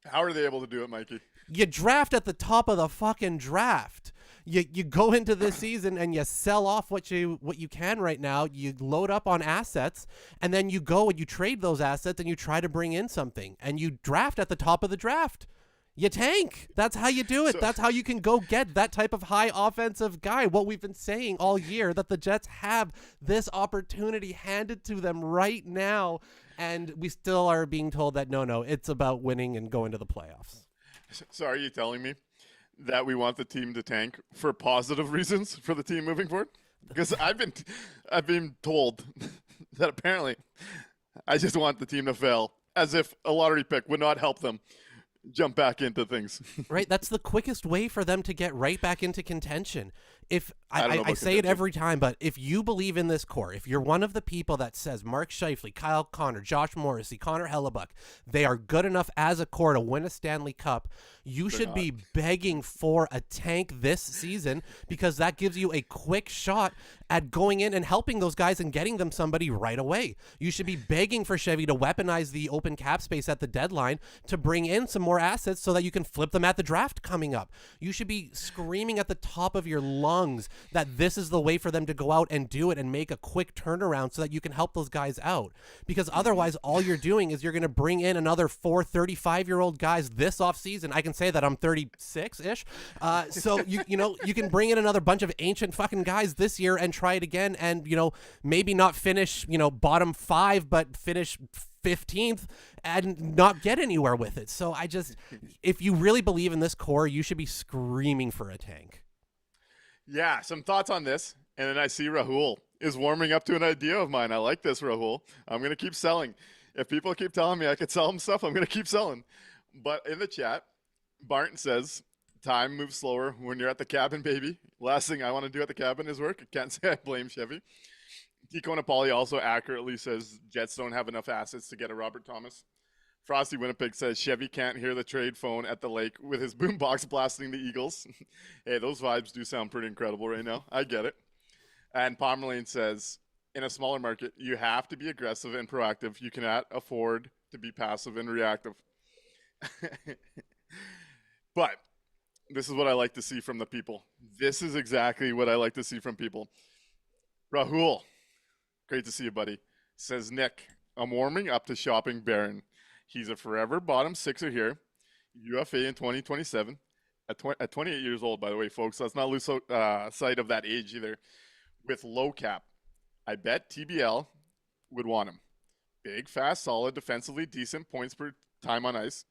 How are they able to do it, Mikey? You draft at the top of the fucking draft. You go into this season and you sell off what you can right now. You load up on assets, and then you go and you trade those assets and you try to bring in something, and you draft at the top of the draft. You tank. That's how you do it. That's how you can go get that type of high offensive guy. What we've been saying all year, that the Jets have this opportunity handed to them right now, and we still are being told that no, it's about winning and going to the playoffs. So are you telling me that we want the team to tank for positive reasons for the team moving forward? Because I've been told that apparently I just want the team to fail, as if a lottery pick would not help them jump back into things. Right? That's the quickest way for them to get right back into contention. If I say it every time, but if you believe in this core, if you're one of the people that says Mark Scheifele, Kyle Connor, Josh Morrissey, Connor Hellebuck, they are good enough as a core to win a Stanley Cup, you should be begging for a tank this season because that gives you a quick shot at going in and helping those guys and getting them somebody right away. You should be begging for Chevy to weaponize the open cap space at the deadline to bring in some more assets so that you can flip them at the draft coming up. You should be screaming at the top of your lungs that this is the way for them to go out and do it and make a quick turnaround so that you can help those guys out. Because otherwise, all you're doing is you're going to bring in another 4 35-year-old guys this offseason. I can say that I'm 36-ish. So, you can bring in another bunch of ancient fucking guys this year and try it again and, maybe not finish, bottom 5, but finish 15th and not get anywhere with it. So if you really believe in this core, you should be screaming for a tank. Yeah, some thoughts on this. And then I see Rahul is warming up to an idea of mine. I like this, Rahul. I'm going to keep selling. If people keep telling me I could sell them stuff, I'm going to keep selling. But in the chat, Barton says, time moves slower when you're at the cabin, baby. Last thing I want to do at the cabin is work. I can't say I blame Chevy. Tico Napoli also accurately says Jets don't have enough assets to get a Robert Thomas. Frosty Winnipeg says Chevy can't hear the trade phone at the lake with his boombox blasting the Eagles. Hey, those vibes do sound pretty incredible right now. I get it. And Pomerlane says, in a smaller market, you have to be aggressive and proactive. You cannot afford to be passive and reactive. But this is what I like to see from the people. This is exactly what I like to see from people. Rahul, great to see you, buddy. Says Nick, I'm warming up to shopping Baron. He's a forever bottom sixer here. UFA in 2027. At 28 years old, by the way, folks. Let's not lose sight of that age either. With low cap, I bet TBL would want him. Big, fast, solid, defensively decent points per time on ice.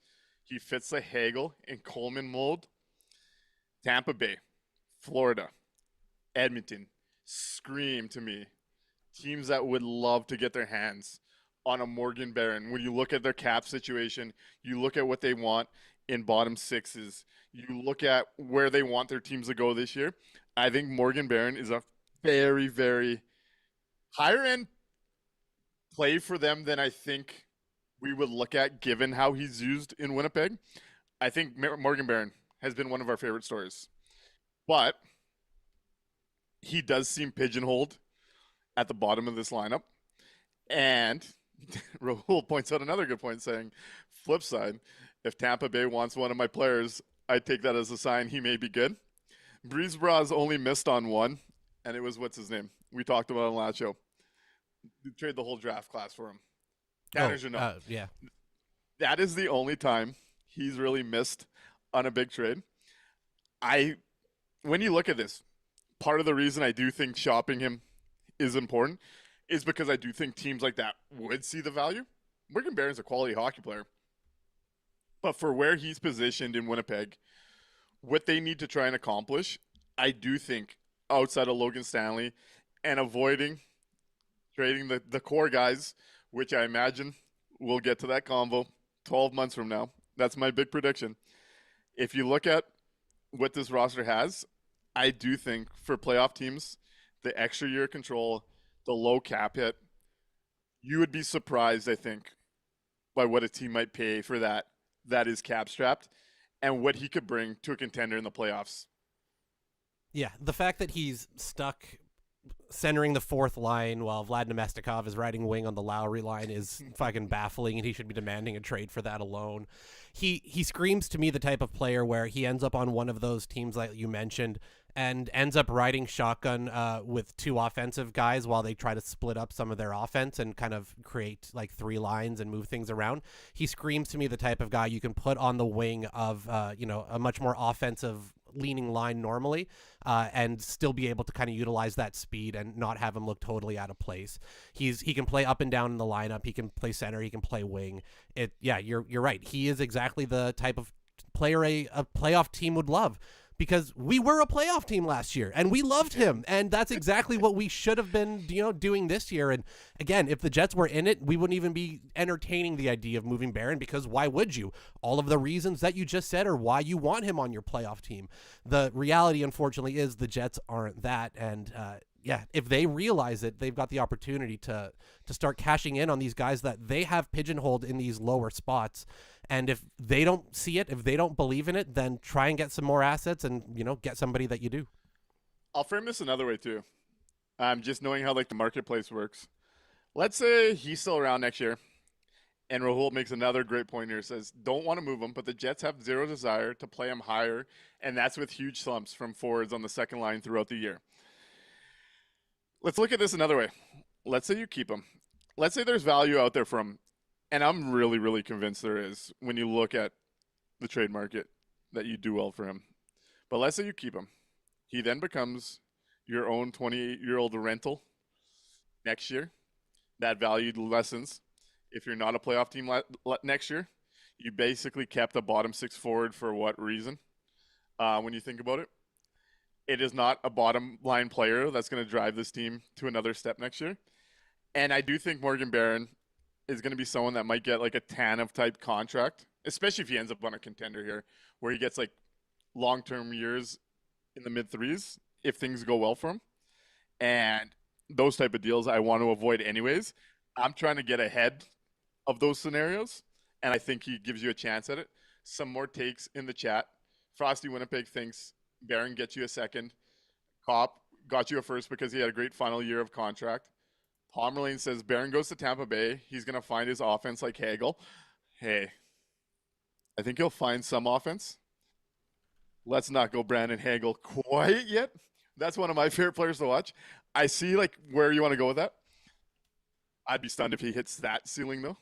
He fits the Hagel and Coleman mold. Tampa Bay, Florida, Edmonton scream to me. Teams that would love to get their hands on a Morgan Barron. When you look at their cap situation, you look at what they want in bottom sixes, you look at where they want their teams to go this year. I think Morgan Barron is a very, very higher end play for them than I think we would look at given how he's used in Winnipeg. I think Morgan Barron has been one of our favorite stories. But he does seem pigeonholed at the bottom of this lineup. And Rahul points out another good point saying, flip side, if Tampa Bay wants one of my players, I take that as a sign he may be good. Breeze Bras only missed on one, and it was, what's his name? We talked about it on the last show. You trade the whole draft class for him. Yeah. That is the only time he's really missed on a big trade. When you look at this, part of the reason I do think shopping him is important is because I do think teams like that would see the value. Morgan Barron's a quality hockey player. But for where he's positioned in Winnipeg, what they need to try and accomplish, I do think outside of Logan Stanley and avoiding trading the core guys, which I imagine we'll get to that convo 12 months from now. That's my big prediction. If you look at what this roster has, I do think for playoff teams, the extra year control, the low cap hit, you would be surprised, I think, by what a team might pay for that is cap strapped and what he could bring to a contender in the playoffs. Yeah, the fact that he's stuck centering the fourth line while Vlad Nemestikov is riding wing on the Lowry line is fucking baffling, and he should be demanding a trade for that alone. He screams to me the type of player where he ends up on one of those teams like you mentioned and ends up riding shotgun with two offensive guys while they try to split up some of their offense and kind of create like three lines and move things around. He screams to me the type of guy you can put on the wing of a much more offensive leaning line normally and still be able to kind of utilize that speed and not have him look totally out of place. He can play up and down in the lineup. He can play center. He can play wing. You're right. He is exactly the type of player a playoff team would love, because we were a playoff team last year and we loved him, and that's exactly what we should have been doing this year. And again, if the Jets were in it, we wouldn't even be entertaining the idea of moving Barron, because why would you? All of the reasons that you just said are why you want him on your playoff team. The reality, unfortunately, is the Jets aren't that, and if they realize it, they've got the opportunity to start cashing in on these guys that they have pigeonholed in these lower spots. And if they don't see it, if they don't believe in it, then try and get some more assets and, get somebody that you do. I'll frame this another way too. Just knowing how the marketplace works. Let's say he's still around next year, and Rahul makes another great point here. Says, don't want to move him, but the Jets have zero desire to play him higher, and that's with huge slumps from forwards on the second line throughout the year. Let's look at this another way. Let's say you keep him. Let's say there's value out there for him, and I'm really, really convinced there is when you look at the trade market that you do well for him. But let's say you keep him. He then becomes your own 28-year-old rental next year. That value lessens. If you're not a playoff team next year, you basically kept a bottom six forward for what reason? When you think about it, it is not a bottom line player that's going to drive this team to another step next year. And I do think Morgan Barron is going to be someone that might get like a Tanev type contract, especially if he ends up on a contender here, where he gets like long-term years in the mid threes if things go well for him. And those type of deals I want to avoid anyways. I'm trying to get ahead of those scenarios, and I think he gives you a chance at it. Some more takes in the chat. Frosty Winnipeg thinks Barron gets you a second. Cop got you a first because he had a great final year of contract. Pomerlane says Barron goes to Tampa Bay. He's going to find his offense like Hagel. Hey, I think he'll find some offense. Let's not go Brandon Hagel quite yet. That's one of my favorite players to watch. I see like where you want to go with that. I'd be stunned if he hits that ceiling though.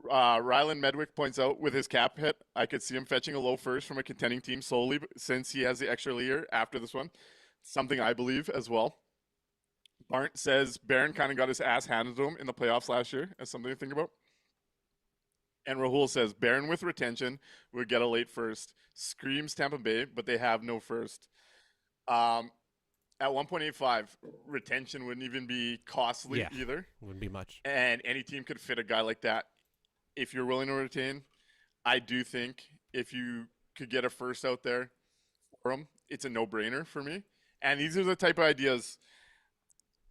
Rylan Medwick points out with his cap hit, I could see him fetching a low first from a contending team solely since he has the extra year after this one. Something I believe as well. Barnt says Barron kind of got his ass handed to him in the playoffs last year as something to think about. And Rahul says Barron with retention would get a late first. Screams Tampa Bay, but they have no first. At 1.85, retention wouldn't even be costly either. Wouldn't be much. And any team could fit a guy like that. If you're willing to retain, I do think if you could get a first out there for him, it's a no-brainer for me. And these are the type of ideas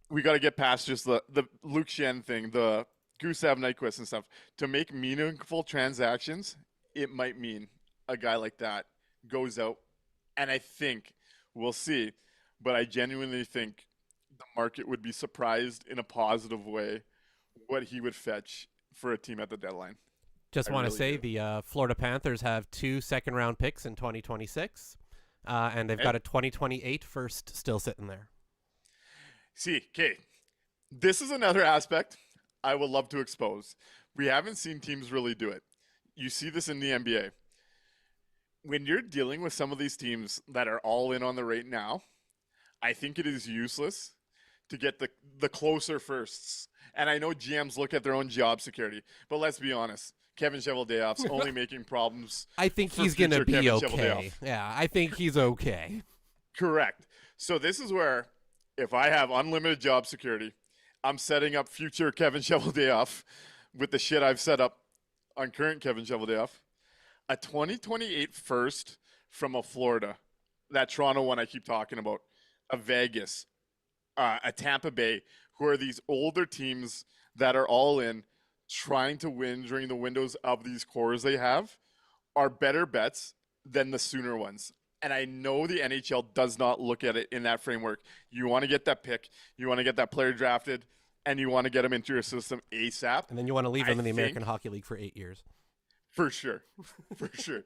we got to get past just the Luke Shen thing, the Gustav Nyquist and stuff. To make meaningful transactions, it might mean a guy like that goes out. And I think, we'll see, but I genuinely think the market would be surprised in a positive way what he would fetch for a team at the deadline. Just want to say the Florida Panthers have 2 second-round picks in 2026, and they've got a 2028 first still sitting there. See, okay, this is another aspect I would love to expose. We haven't seen teams really do it. You see this in the NBA. When you're dealing with some of these teams that are all in on the right now, I think it is useless to get the closer firsts. And I know GMs look at their own job security, but let's be honest. Kevin Cheveldayoff's only making problems. I think he's going to be okay. Yeah, I think he's okay. Correct. So this is where, if I have unlimited job security, I'm setting up future Kevin Cheveldayoff with the shit I've set up on current Kevin Cheveldayoff. A 2028 first from a Florida, that Toronto one I keep talking about, a Vegas, a Tampa Bay, who are these older teams that are all in trying to win during the windows of these cores they have, are better bets than the sooner ones. And I know the NHL does not look at it in that framework. You want to get that pick, you want to get that player drafted, and you want to get them into your system ASAP. And then you want to leave them in the American Hockey League for 8 years. For sure. For sure.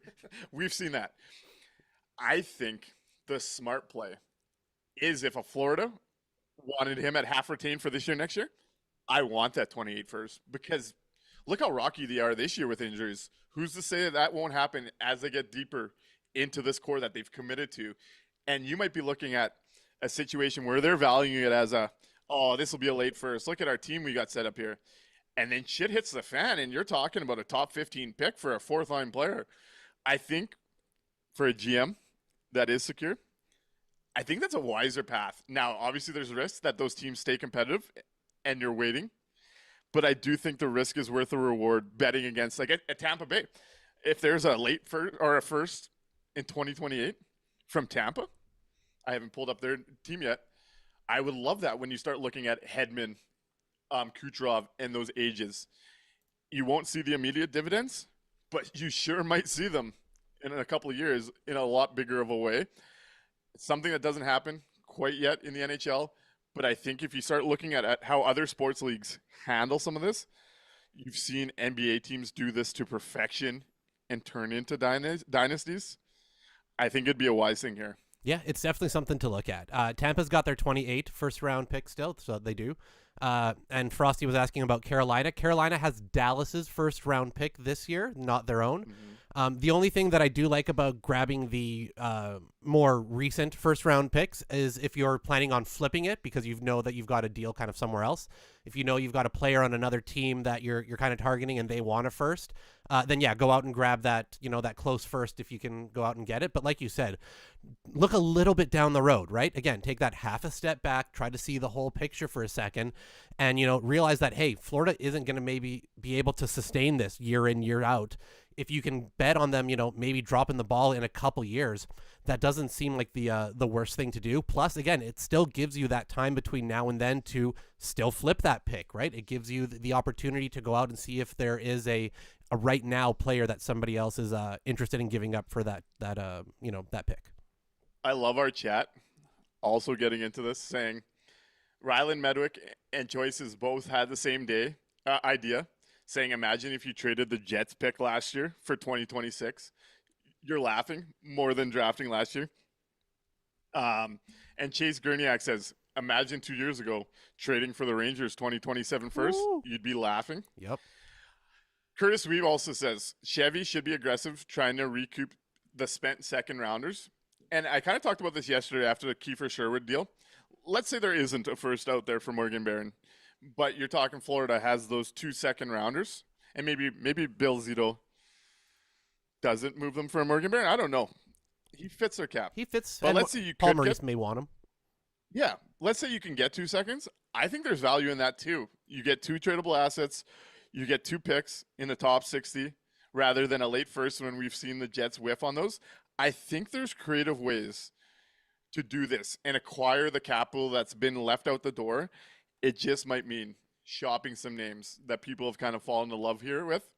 We've seen that. I think the smart play is if a Florida wanted him at half retained for this year, next year, I want that 28 first, because look how rocky they are this year with injuries. Who's to say that won't happen as they get deeper into this core that they've committed to? And you might be looking at a situation where they're valuing it as this will be a late first. Look at our team we got set up here. And then shit hits the fan, and you're talking about a top 15 pick for a fourth-line player. I think for a GM that is secure, I think that's a wiser path. Now, obviously, there's risks that those teams stay competitive and you're waiting. But I do think the risk is worth the reward betting against, like at Tampa Bay. If there's a late first or a first in 2028 from Tampa, I haven't pulled up their team yet. I would love that when you start looking at Hedman, Kucherov, and those ages. You won't see the immediate dividends, but you sure might see them in a couple of years in a lot bigger of a way. It's something that doesn't happen quite yet in the NHL, but I think if you start looking at how other sports leagues handle some of this, you've seen NBA teams do this to perfection and turn into dynasties. I think it'd be a wise thing here. Yeah, it's definitely something to look at. Tampa's got their 28 first-round pick still, so they do. And Frosty was asking about Carolina. Carolina has Dallas's first-round pick this year, not their own. Mm-hmm. The only thing that I do like about grabbing the more recent first-round picks is if you're planning on flipping it because you know that you've got a deal kind of somewhere else. If you know you've got a player on another team that you're kind of targeting and they want a first, then yeah, go out and grab that, that close first if you can go out and get it. But like you said, look a little bit down the road, right? Again, take that half a step back, try to see the whole picture for a second, and realize that, hey, Florida isn't going to maybe be able to sustain this year in, year out if you can bet on them, maybe dropping the ball in a couple years, that doesn't seem like the worst thing to do. Plus, again, it still gives you that time between now and then to still flip that pick, right? It gives you the opportunity to go out and see if there is a right now player that somebody else is interested in giving up for that pick. I love our chat also getting into this, saying Ryland Medwick and Choices both had the same idea, saying imagine if you traded the Jets pick last year for 2026. You're laughing more than drafting last year. And Chase Gurniak says, imagine 2 years ago trading for the Rangers 2027 first. Ooh. You'd be laughing. Yep. Curtis Weave also says Chevy should be aggressive, trying to recoup the spent second rounders. And I kind of talked about this yesterday after the Kiefer Sherwood deal. Let's say there isn't a first out there for Morgan Barron, but you're talking Florida has those 2 second rounders, and maybe Bill Zito doesn't move them for a Morgan Barron. I don't know. He fits their cap. He fits. But and let's say you Paul could Maurice get, may want him. yeah, let's say you can get 2 seconds. I think there's value in that too. You get 2 tradable assets. You get 2 picks in the top 60 rather than a late first when we've seen the Jets whiff on those. I think there's creative ways to do this and acquire the capital that's been left out the door. It just might mean shopping some names that people have kind of fallen in love here with.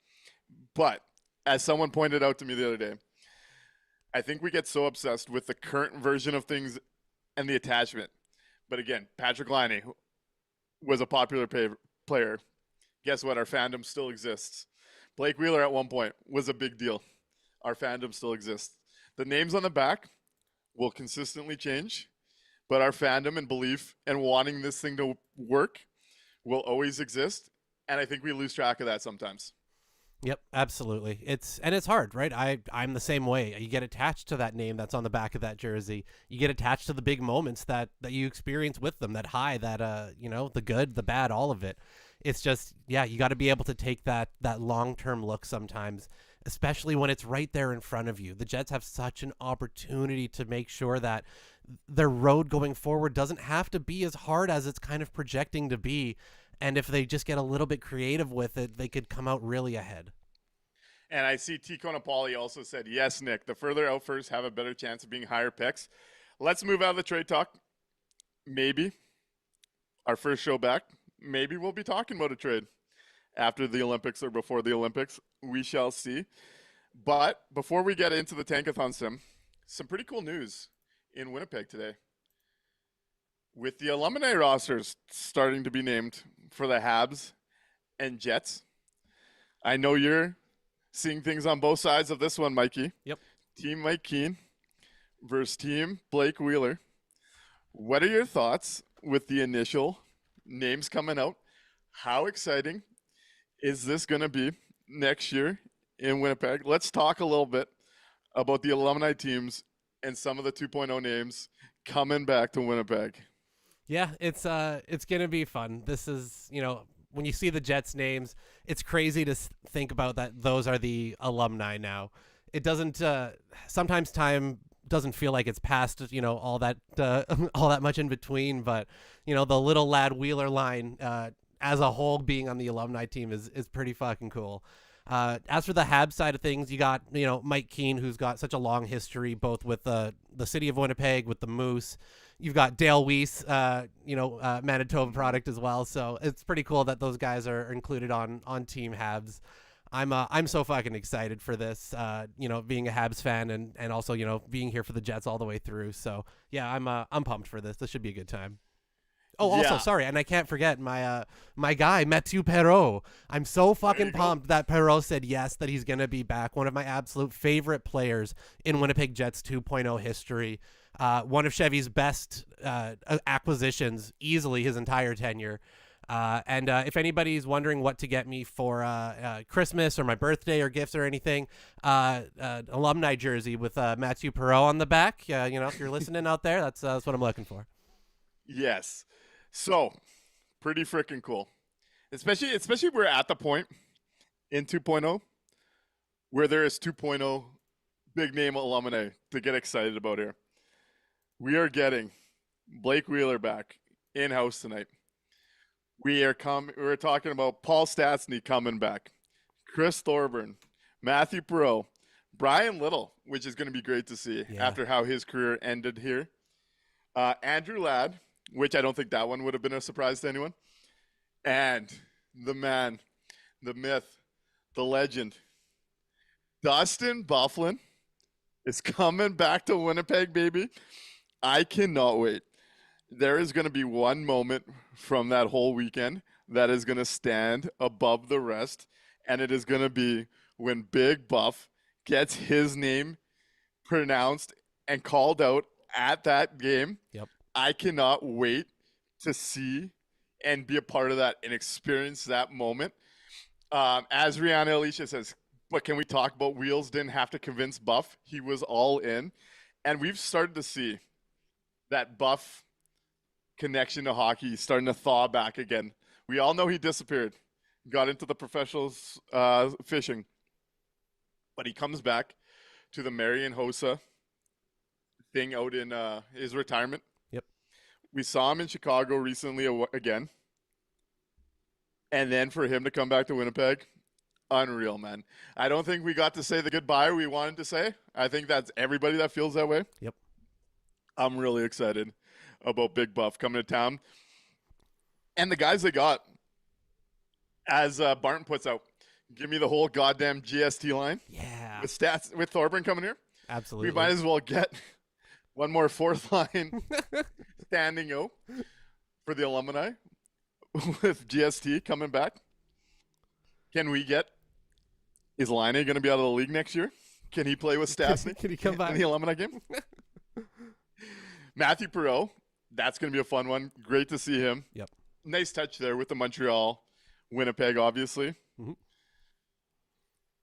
But as someone pointed out to me the other day, I think we get so obsessed with the current version of things and the attachment. But again, Patrick Laine was a popular player. Guess what? Our fandom still exists. Blake Wheeler at one point was a big deal. Our fandom still exists. The names on the back will consistently change, but our fandom and belief and wanting this thing to work will always exist. And I think we lose track of that sometimes. Yep, absolutely. It's hard, right? I'm the same way. You get attached to that name that's on the back of that jersey. You get attached to the big moments that you experience with them, that high, that the good, the bad, all of it. It's just, yeah, you got to be able to take that long-term look sometimes, especially when it's right there in front of you. The Jets have such an opportunity to make sure that their road going forward doesn't have to be as hard as it's kind of projecting to be. And if they just get a little bit creative with it, they could come out really ahead. And I see T. Conapoli also said, yes, Nick, the further out first have a better chance of being higher picks. Let's move out of the trade talk. Maybe our first show back, maybe we'll be talking about a trade after the Olympics or before the Olympics. We shall see. But before we get into the Tankathon sim, some pretty cool news in Winnipeg today. With the alumni rosters starting to be named for the Habs and Jets, I know you're seeing things on both sides of this one, Mikey. Yep. Team Mike Keane versus Team Blake Wheeler. What are your thoughts with the initial names coming out? How exciting is this going to be next year in Winnipeg? Let's talk a little bit about the alumni teams and some of the 2.0 names coming back to Winnipeg. Yeah, it's going to be fun. This is, when you see the Jets names, it's crazy to think about that those are the alumni now. It doesn't sometimes time doesn't feel like it's past, all that all that much in between, but the little lad Wheeler line as a whole being on the alumni team is pretty fucking cool. As for the Habs side of things, you got, Mike Keane, who's got such a long history, both with the city of Winnipeg, with the Moose. You've got Dale Weiss, Manitoba product as well. So it's pretty cool that those guys are included on Team Habs. I'm so fucking excited for this, being a Habs fan and also, being here for the Jets all the way through. So yeah, I'm pumped for this. This should be a good time. Oh, also, Yeah. sorry, and I can't forget my guy, Mathieu Perreault. I'm so fucking pumped that Perreault said yes, that he's going to be back. One of my absolute favorite players in Winnipeg Jets 2.0 history. One of Chevy's best acquisitions, easily his entire tenure. And if anybody's wondering what to get me for Christmas or my birthday or gifts or anything, alumni jersey with Mathieu Perreault on the back. If you're listening out there, that's what I'm looking for. Yes. So, pretty freaking cool. Especially we're at the point in 2.0 where there is 2.0 big name alumni to get excited about here. We are getting Blake Wheeler back in-house tonight. We're talking about Paul Stastny coming back. Chris Thorburn. Matthew Perreault, Brian Little, which is going to be great to see Yeah. after how his career ended here. Andrew Ladd, which I don't think that one would have been a surprise to anyone. And the man, the myth, the legend, Dustin Byfuglien is coming back to Winnipeg, baby. I cannot wait. There is going to be one moment from that whole weekend that is going to stand above the rest, and it is going to be when Big Buff gets his name pronounced and called out at that game. Yep. I cannot wait to see and be a part of that and experience that moment. As Rihanna Alicia says, but can we talk about Wheels didn't have to convince Buff? He was all in. And we've started to see that Buff connection to hockey starting to thaw back again. We all know he disappeared, got into the professional fishing. But he comes back to the Marian Hossa thing out in his retirement. Yep. We saw him in Chicago recently again. And then for him to come back to Winnipeg, unreal, man. I don't think we got to say the goodbye we wanted to say. I think that's everybody that feels that way. Yep. I'm really excited about Big Buff coming to town. And the guys they got, as Barton puts out, give me the whole goddamn GST line. Yeah. With stats, with Thorburn coming here. Absolutely. We might as well get one more fourth line standing out for the Alumni with GST coming back. Can we get, is Line going to be out of the league next year? Can he play with Stastny? Can he come back in the Alumni game? Matthew Perreault, that's going to be a fun one. Great to see him. Yep. Nice touch there with the Montreal, Winnipeg, obviously. Mm-hmm.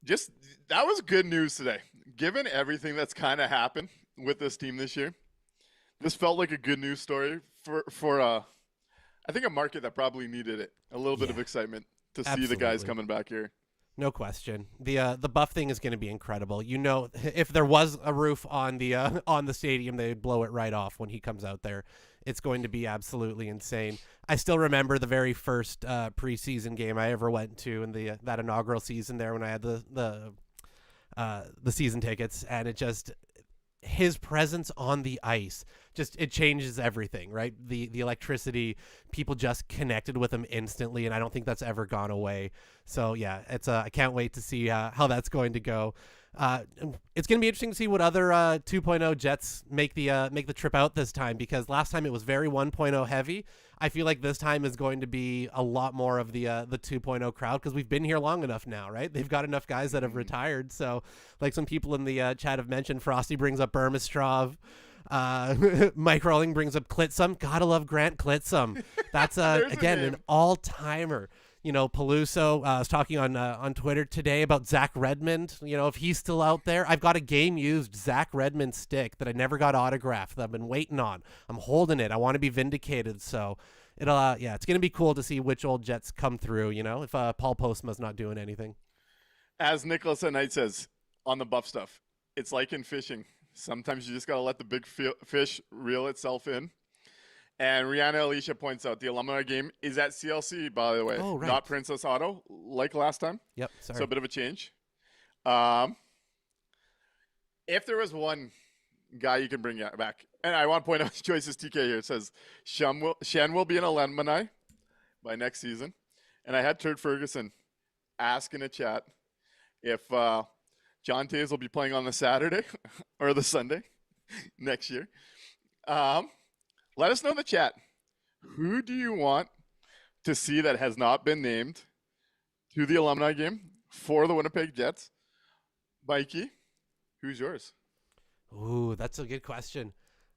Just, that was good news today. Given everything that's kind of happened with this team this year, this felt like a good news story for I think a market that probably needed it. A little bit of excitement to see the guys Absolutely. coming back here. No question. The Buff thing is going to be incredible. You know, if there was a roof on the stadium, they'd blow it right off when he comes out there. It's going to be absolutely insane. I still remember the very first preseason game I ever went to in that inaugural season there when I had the season tickets, and it just, his presence on the ice, just, it changes everything, right? The electricity, people just connected with him instantly, and I don't think that's ever gone away. So yeah, it's I can't wait to see how that's going to go. It's going to be interesting to see what other 2.0 Jets make the trip out this time, because last time it was very 1.0 heavy. I feel like this time is going to be a lot more of the 2.0 crowd, because we've been here long enough now, right? They've got enough guys that have retired. So like some people in the chat have mentioned, Frosty brings up Burmistrov. Mike Rowling brings up Klitzum. Gotta love Grant Klitzum. That's again an all-timer. You know, Peluso was talking on Twitter today about Zach Redmond. You know, if he's still out there, I've got a game-used Zach Redmond stick that I never got autographed that I've been waiting on. I'm holding it. I want to be vindicated. So it'll, it's going to be cool to see which old Jets come through, you know, if Paul Postma's not doing anything. As Nicholas at Night says on the Buff stuff, it's like in fishing. Sometimes you just got to let the big fish reel itself in. And Rihanna Alicia points out the Alumni game is at CLC, by the way, not Princess Auto, like last time. Yep, sorry. So a bit of a change. If there was one guy you can bring back, and I want to point out Joyce's TK here. It says, Shen will be an Alumni by next season. And I had Turd Ferguson ask in a chat if John Tays will be playing on the Saturday or the Sunday next year. Let us know in the chat. Who do you want to see that has not been named to the Alumni game for the Winnipeg Jets? Mikey, who's yours? Ooh, that's a good question.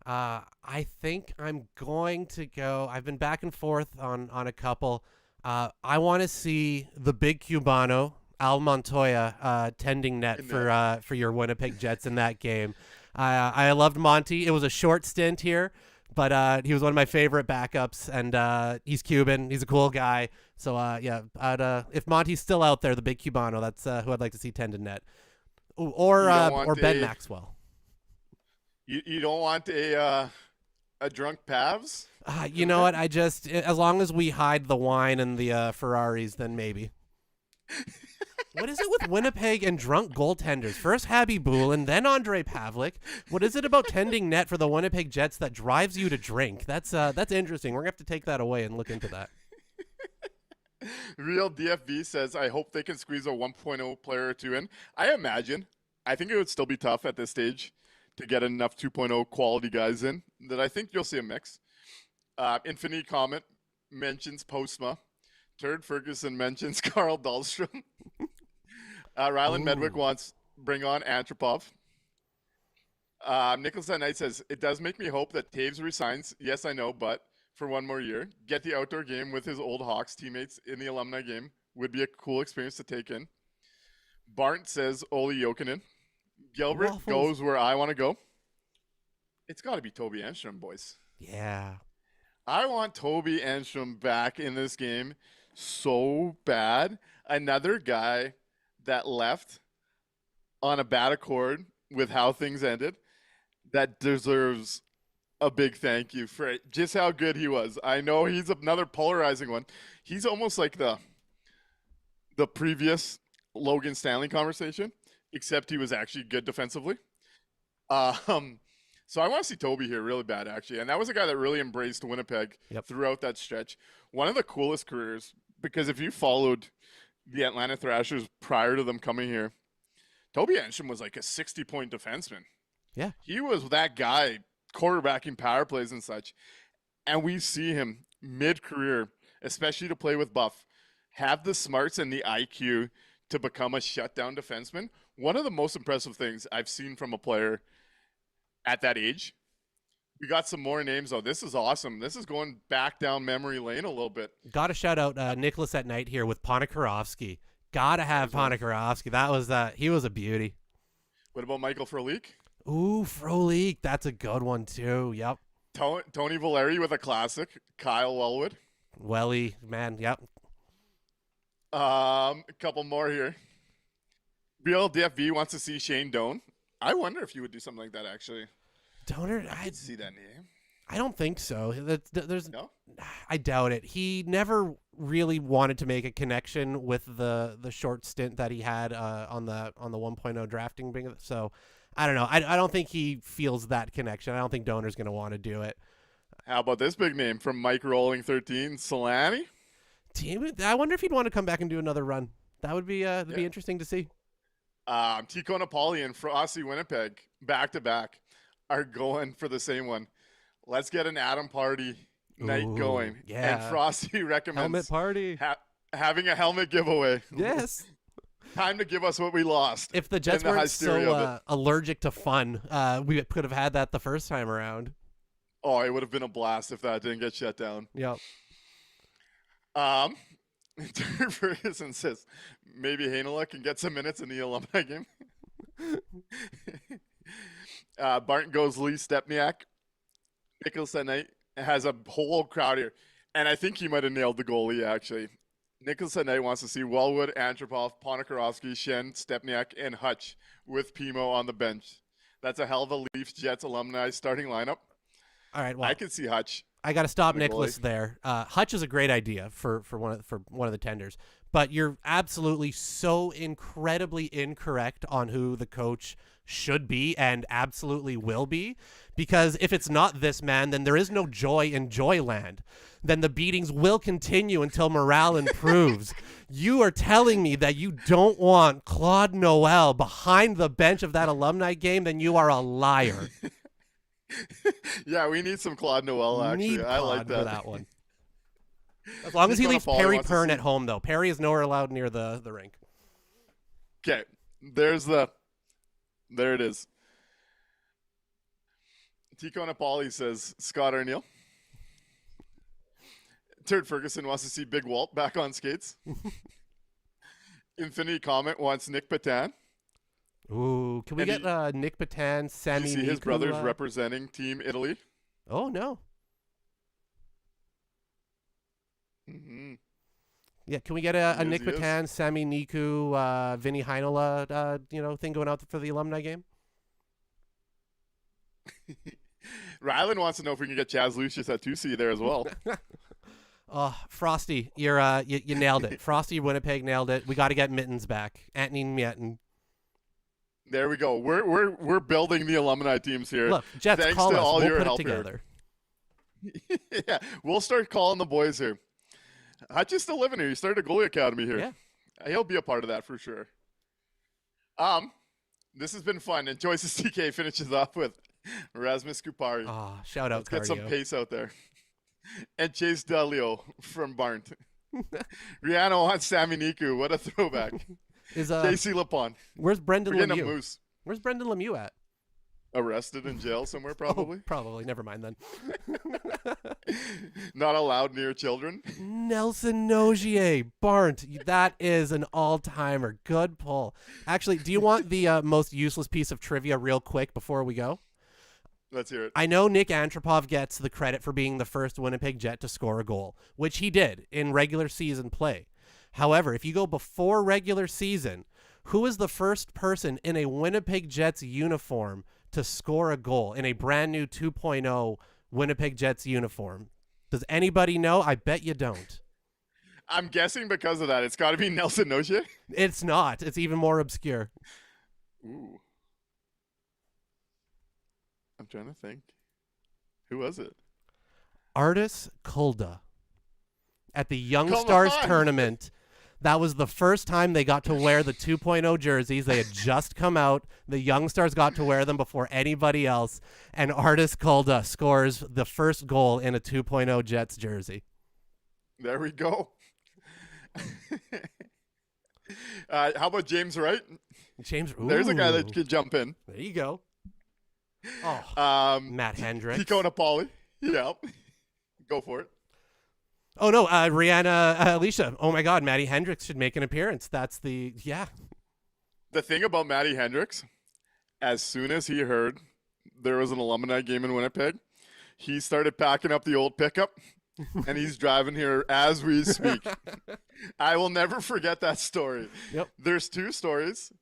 I think I'm going to go. I've been back and forth on a couple. I want to see the big Cubano, Al Montoya, tending net for your Winnipeg Jets in that game. I loved Monty. It was a short stint here, but he was one of my favorite backups, and he's Cuban. He's a cool guy. So, if Monty's still out there, the big Cubano, that's who I'd like to see tend net. Ooh, or Ben Maxwell. You don't want a drunk Pavs? You know what? As long as we hide the wine and the Ferraris, then maybe. What is it with Winnipeg and drunk goaltenders? First Habby Boulin, then Andre Pavlik. What is it about tending net for the Winnipeg Jets that drives you to drink? That's interesting. We're going to have to take that away and look into that. Real DFB says, I hope they can squeeze a 1.0 player or two in. I imagine. I think it would still be tough at this stage to get enough 2.0 quality guys in that I think you'll see a mix. Infinity Comment mentions Postma. Turd Ferguson mentions Carl Dahlstrom. Rylan Medwick wants bring on Antropov. Nicholas at Night says, it does make me hope that Taves resigns. Yes, I know, but for one more year. Get the outdoor game with his old Hawks teammates in the alumni game. Would be a cool experience to take in. Barnt says Oli Jokinen. Gilbert Waffles. goes where I want to go. It's got to be Toby Enstrom, boys. Yeah. I want Toby Enstrom back in this game so bad. Another guy that left on a bad accord with how things ended that deserves a big thank you for just how good he was. I know he's another polarizing one. He's almost like the previous Logan Stanley conversation, except he was actually good defensively. So I want to see Toby here really bad, actually. And that was a guy that really embraced Winnipeg throughout that stretch. One of the coolest careers, because if you followed the Atlanta Thrashers prior to them coming here, Toby Enstrom was like a 60-point defenseman. Yeah. He was that guy quarterbacking power plays and such. And we see him mid-career, especially to play with Buff, have the smarts and the IQ to become a shutdown defenseman. One of the most impressive things I've seen from a player at that age. We got some more names, though. This is awesome. This is going back down memory lane a little bit. Got to shout out Nicholas at Night here with Ponikarovsky. Got to have Ponikarovsky. That was he was a beauty. What about Michael Frolik? Ooh, Frolik. That's a good one, too. Yep. Tony Valeri with a classic. Kyle Wellwood. Welly, man. Yep. A couple more here. Real DFB wants to see Shane Doan. I wonder if you would do something like that, actually. Donor, I'd see that name. I don't think so. No? I doubt it. He never really wanted to make a connection with the short stint that he had on the 1.0 drafting. So I don't know. I don't think he feels that connection. I don't think Donor's going to want to do it. How about this big name from Mike Rolling 13, Solani? I wonder if he'd want to come back and do another run. That would be be interesting to see. Tico Napoli and Frosty Winnipeg back-to-back are going for the same one. Let's get an Adam Party night going. Yeah. And Frosty recommends Helmet party. Having a helmet giveaway. Yes. Time to give us what we lost. If the Jets weren't so allergic to fun, we could have had that the first time around. Oh, it would have been a blast if that didn't get shut down. Yep. Ferguson says maybe Hainela can get some minutes in the alumni game. Barton goes Lee Stepniak. Nicholas at Night has a whole crowd here. And I think he might have nailed the goalie, actually. Nicholas at Night wants to see Wellwood, Antropov, Ponikarovsky, Shen, Stepniak, and Hutch with Pimo on the bench. That's a hell of a Leafs Jets alumni starting lineup. All right, well, I could see Hutch. I got to stop Nicholas there. Hutch is a great idea for one of the tenders, but you're absolutely so incredibly incorrect on who the coach should be and absolutely will be, because if it's not this man, then there is no joy in Joyland. Then the beatings will continue until morale improves. You are telling me that you don't want Claude Noel behind the bench of that alumni game, then you are a liar. Yeah, we need some Claude Noel, actually. I like that. For that one. As long as he leaves Perry Pern at home, though. Perry is nowhere allowed near the rink. Okay, there it is. Tico Napoli says Scott Arneal. Turd Ferguson wants to see Big Walt back on skates. Infinity Comment wants Nick Patan. Ooh, can we get Nick Patan, Sammy Niku? You see his brothers representing Team Italy? Oh, no. Mm-hmm. Yeah, can we get a Nick Patan, Sammy Niku, Vinny Heinola, thing going out for the alumni game? Rylan wants to know if we can get Chaz Lucius at 2C there as well. Oh, Frosty, you nailed it. Frosty Winnipeg nailed it. We got to get Mittens back. Anthony Mietten. There we go. We're building the alumni teams here. Look, Jets, Thanks call to us. all We'll your put it help together. Here. Yeah, we'll start calling the boys here. How'd you still living here? You started a goalie academy here. Yeah. He'll be a part of that for sure. This has been fun. And Joyce's TK finishes off with Rasmus Kupari. Oh, shout out Let's get some cardio. pace out there. And Chase Dalio from Barnt. Rihanna wants Sammy Niku. What a throwback. Is Casey Lapon. Where's Brendan We're getting a Lemieux? moose. Where's Brendan Lemieux at? Arrested in jail somewhere, probably. Oh, probably. Never mind then. Not allowed near children. Nelson Nogier, Barnt. That is an all-timer. Good pull. Actually, do you want the most useless piece of trivia real quick before we go? Let's hear it. I know Nick Antropov gets the credit for being the first Winnipeg Jet to score a goal, which he did in regular season play. However, if you go before regular season, who is the first person in a Winnipeg Jets uniform to score a goal in a brand new 2.0 Winnipeg Jets uniform? Does anybody know? I bet you don't. I'm guessing because of that, it's got to be Nelson Nogier. It's not. It's even more obscure. Ooh. I'm trying to think. Who was it? Artis Kulda. At the Young Come Stars on. tournament, that was the first time they got to wear the 2.0 jerseys. They had just come out. The Young Stars got to wear them before anybody else. And Artis Kulda scores the first goal in a 2.0 Jets jersey. There we go. How about James Wright? James, There's a guy that ooh. could jump in. There you go. Oh, Matt Hendricks. Pico Napoli. Yeah. Go for it. Oh, no, Rihanna Alicia. Oh, my God, Matty Hendricks should make an appearance. That's the, yeah. The thing about Matty Hendricks, as soon as he heard there was an alumni game in Winnipeg, he started packing up the old pickup, and he's driving here as we speak. I will never forget that story. Yep. There's two stories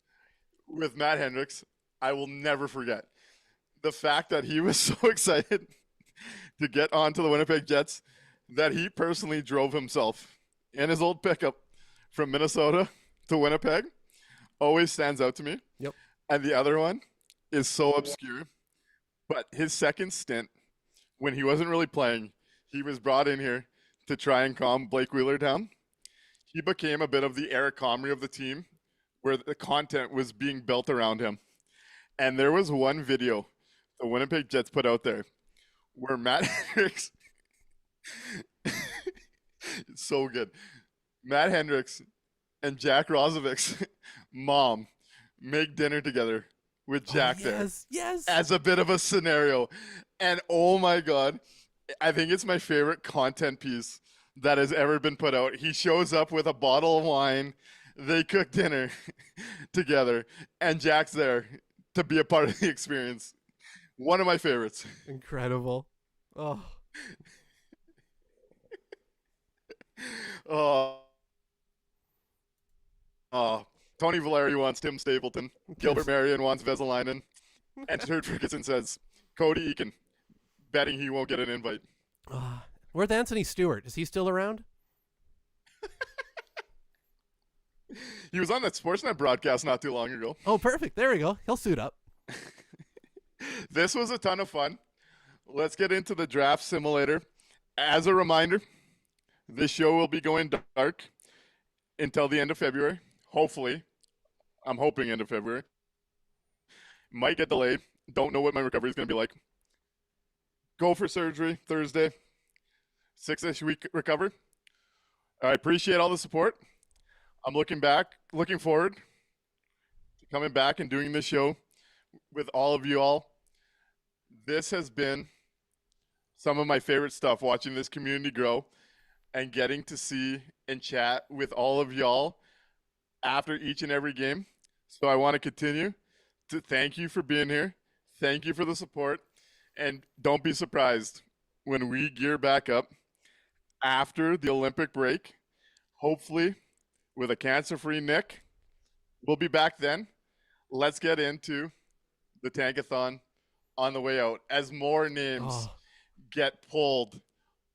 with Matt Hendricks I will never forget. The fact that he was so excited to get onto the Winnipeg Jets that he personally drove himself in his old pickup from Minnesota to Winnipeg always stands out to me. Yep. And the other one is so obscure, but his second stint when he wasn't really playing, he was brought in here to try and calm Blake Wheeler down. He became a bit of the Eric Comrie of the team where the content was being built around him. And there was one video the Winnipeg Jets put out there where Matt Hendricks it's so good. Matt Hendricks and Jack Rosovic's mom make dinner together with Jack Yes. as a bit of a scenario. And oh my God, I think it's my favorite content piece that has ever been put out. He shows up with a bottle of wine. They cook dinner together, and Jack's there to be a part of the experience. One of my favorites. Incredible. Oh. Tony Valeri wants Tim Stapleton. Gilbert Marion wants Vesalainen. And Turd Ferguson says, Cody Eakin, betting he won't get an invite. Where's Anthony Stewart? Is he still around? He was on that Sportsnet broadcast not too long ago. Oh, perfect. There we go. He'll suit up. This was a ton of fun. Let's get into the draft simulator. As a reminder, this show will be going dark until the end of February. Hopefully. I'm hoping end of February. Might get delayed. Don't know what my recovery is going to be like. Go for surgery Thursday. 6-ish week recover. I appreciate all the support. I'm looking forward to coming back and doing this show with all of you all. This has been some of my favorite stuff, watching this community grow and getting to see and chat with all of y'all after each and every game. So I want to continue to thank you for being here. Thank you for the support. And don't be surprised when we gear back up after the Olympic break, hopefully with a cancer-free Nick. We'll be back then. Let's get into the Tankathon on the way out as more names get pulled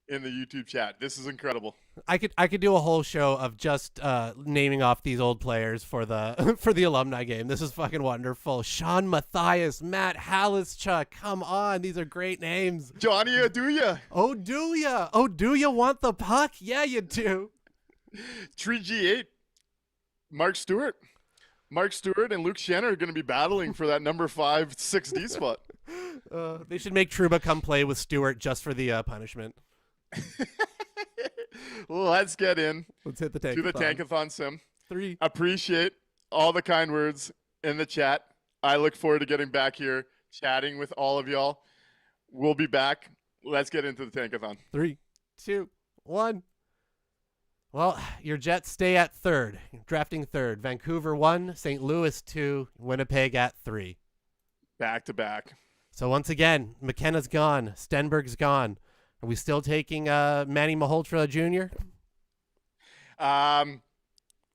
in the YouTube chat. This is incredible. I could do a whole show of just naming off these old players for the for the alumni game. This is fucking wonderful. Sean Matthias, Matt Hallischuk. Come on, these are great names. Johnny Aduya. Oh, do ya? Oh, do you want the puck? Yeah, you do. Tree G8. Mark Stewart and Luke Shannon are going to be battling for that number 5 6D spot. They should make Trouba come play with Stewart just for the punishment. Let's get in Let's hit the tank. to the Tankathon sim. 3. Appreciate all the kind words in the chat. I look forward to getting back here, chatting with all of y'all. We'll be back. Let's get into the Tankathon. 3, 2, 1. Well, your Jets stay at 3rd, drafting 3rd. Vancouver 1, St. Louis 2, Winnipeg at 3. Back to back. So once again, McKenna's gone, Stenberg's gone. Are we still taking Manny Malhotra Jr.? I'm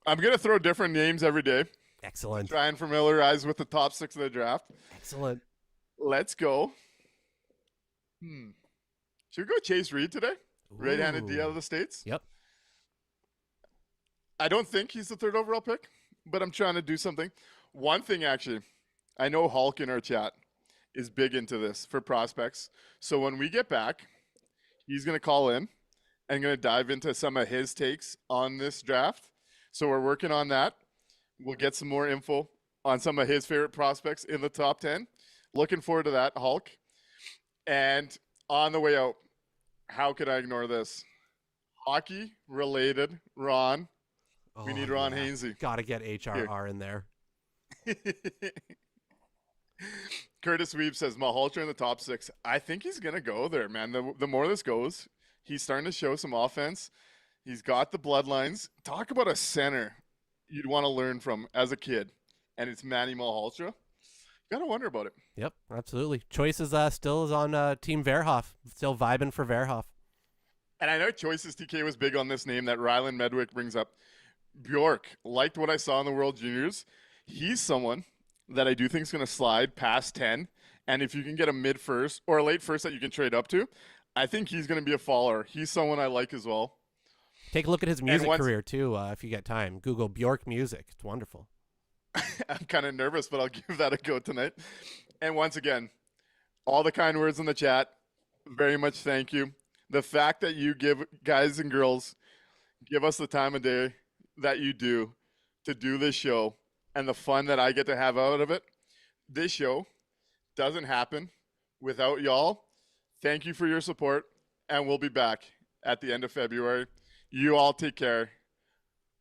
going to throw different names every day. Excellent. Try and familiarize with the top 6 of the draft. Excellent. Let's go. Should we go Chase Reed today? Right-handed D out of the States? Yep. I don't think he's the 3rd overall pick, but I'm trying to do something. One thing, actually, I know Hulk in our chat is big into this for prospects. So when we get back, he's going to call in and going to dive into some of his takes on this draft. So we're working on that. We'll get some more info on some of his favorite prospects in the top 10. Looking forward to that, Hulk. And on the way out, how could I ignore this? Hockey-related, Ron. We need Ron Hainsey. Got to get HRR in there. Curtis Weeb says, Malhotra in the top 6. I think he's going to go there, man. The more this goes, he's starting to show some offense. He's got the bloodlines. Talk about a center you'd want to learn from as a kid, and it's Manny Malhotra. Got to wonder about it. Yep, absolutely. Choices still is on Team Verhoff. Still vibing for Verhoff. And I know Choices TK was big on this name that Ryland Medwick brings up. Bjork, liked what I saw in the World Juniors. He's someone that I do think is going to slide past 10. And if you can get a mid-first or a late-first that you can trade up to, I think he's going to be a faller. He's someone I like as well. Take a look at his music career, too, if you get time. Google Bjork music. It's wonderful. I'm kind of nervous, but I'll give that a go tonight. And once again, all the kind words in the chat, very much thank you. The fact that you give guys and girls, give us the time of day that you do to do this show and the fun that I get to have out of it. This show doesn't happen without y'all. Thank you for your support, and we'll be back at the end of February. You all take care.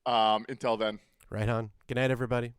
Until then. Right on. Good night, everybody.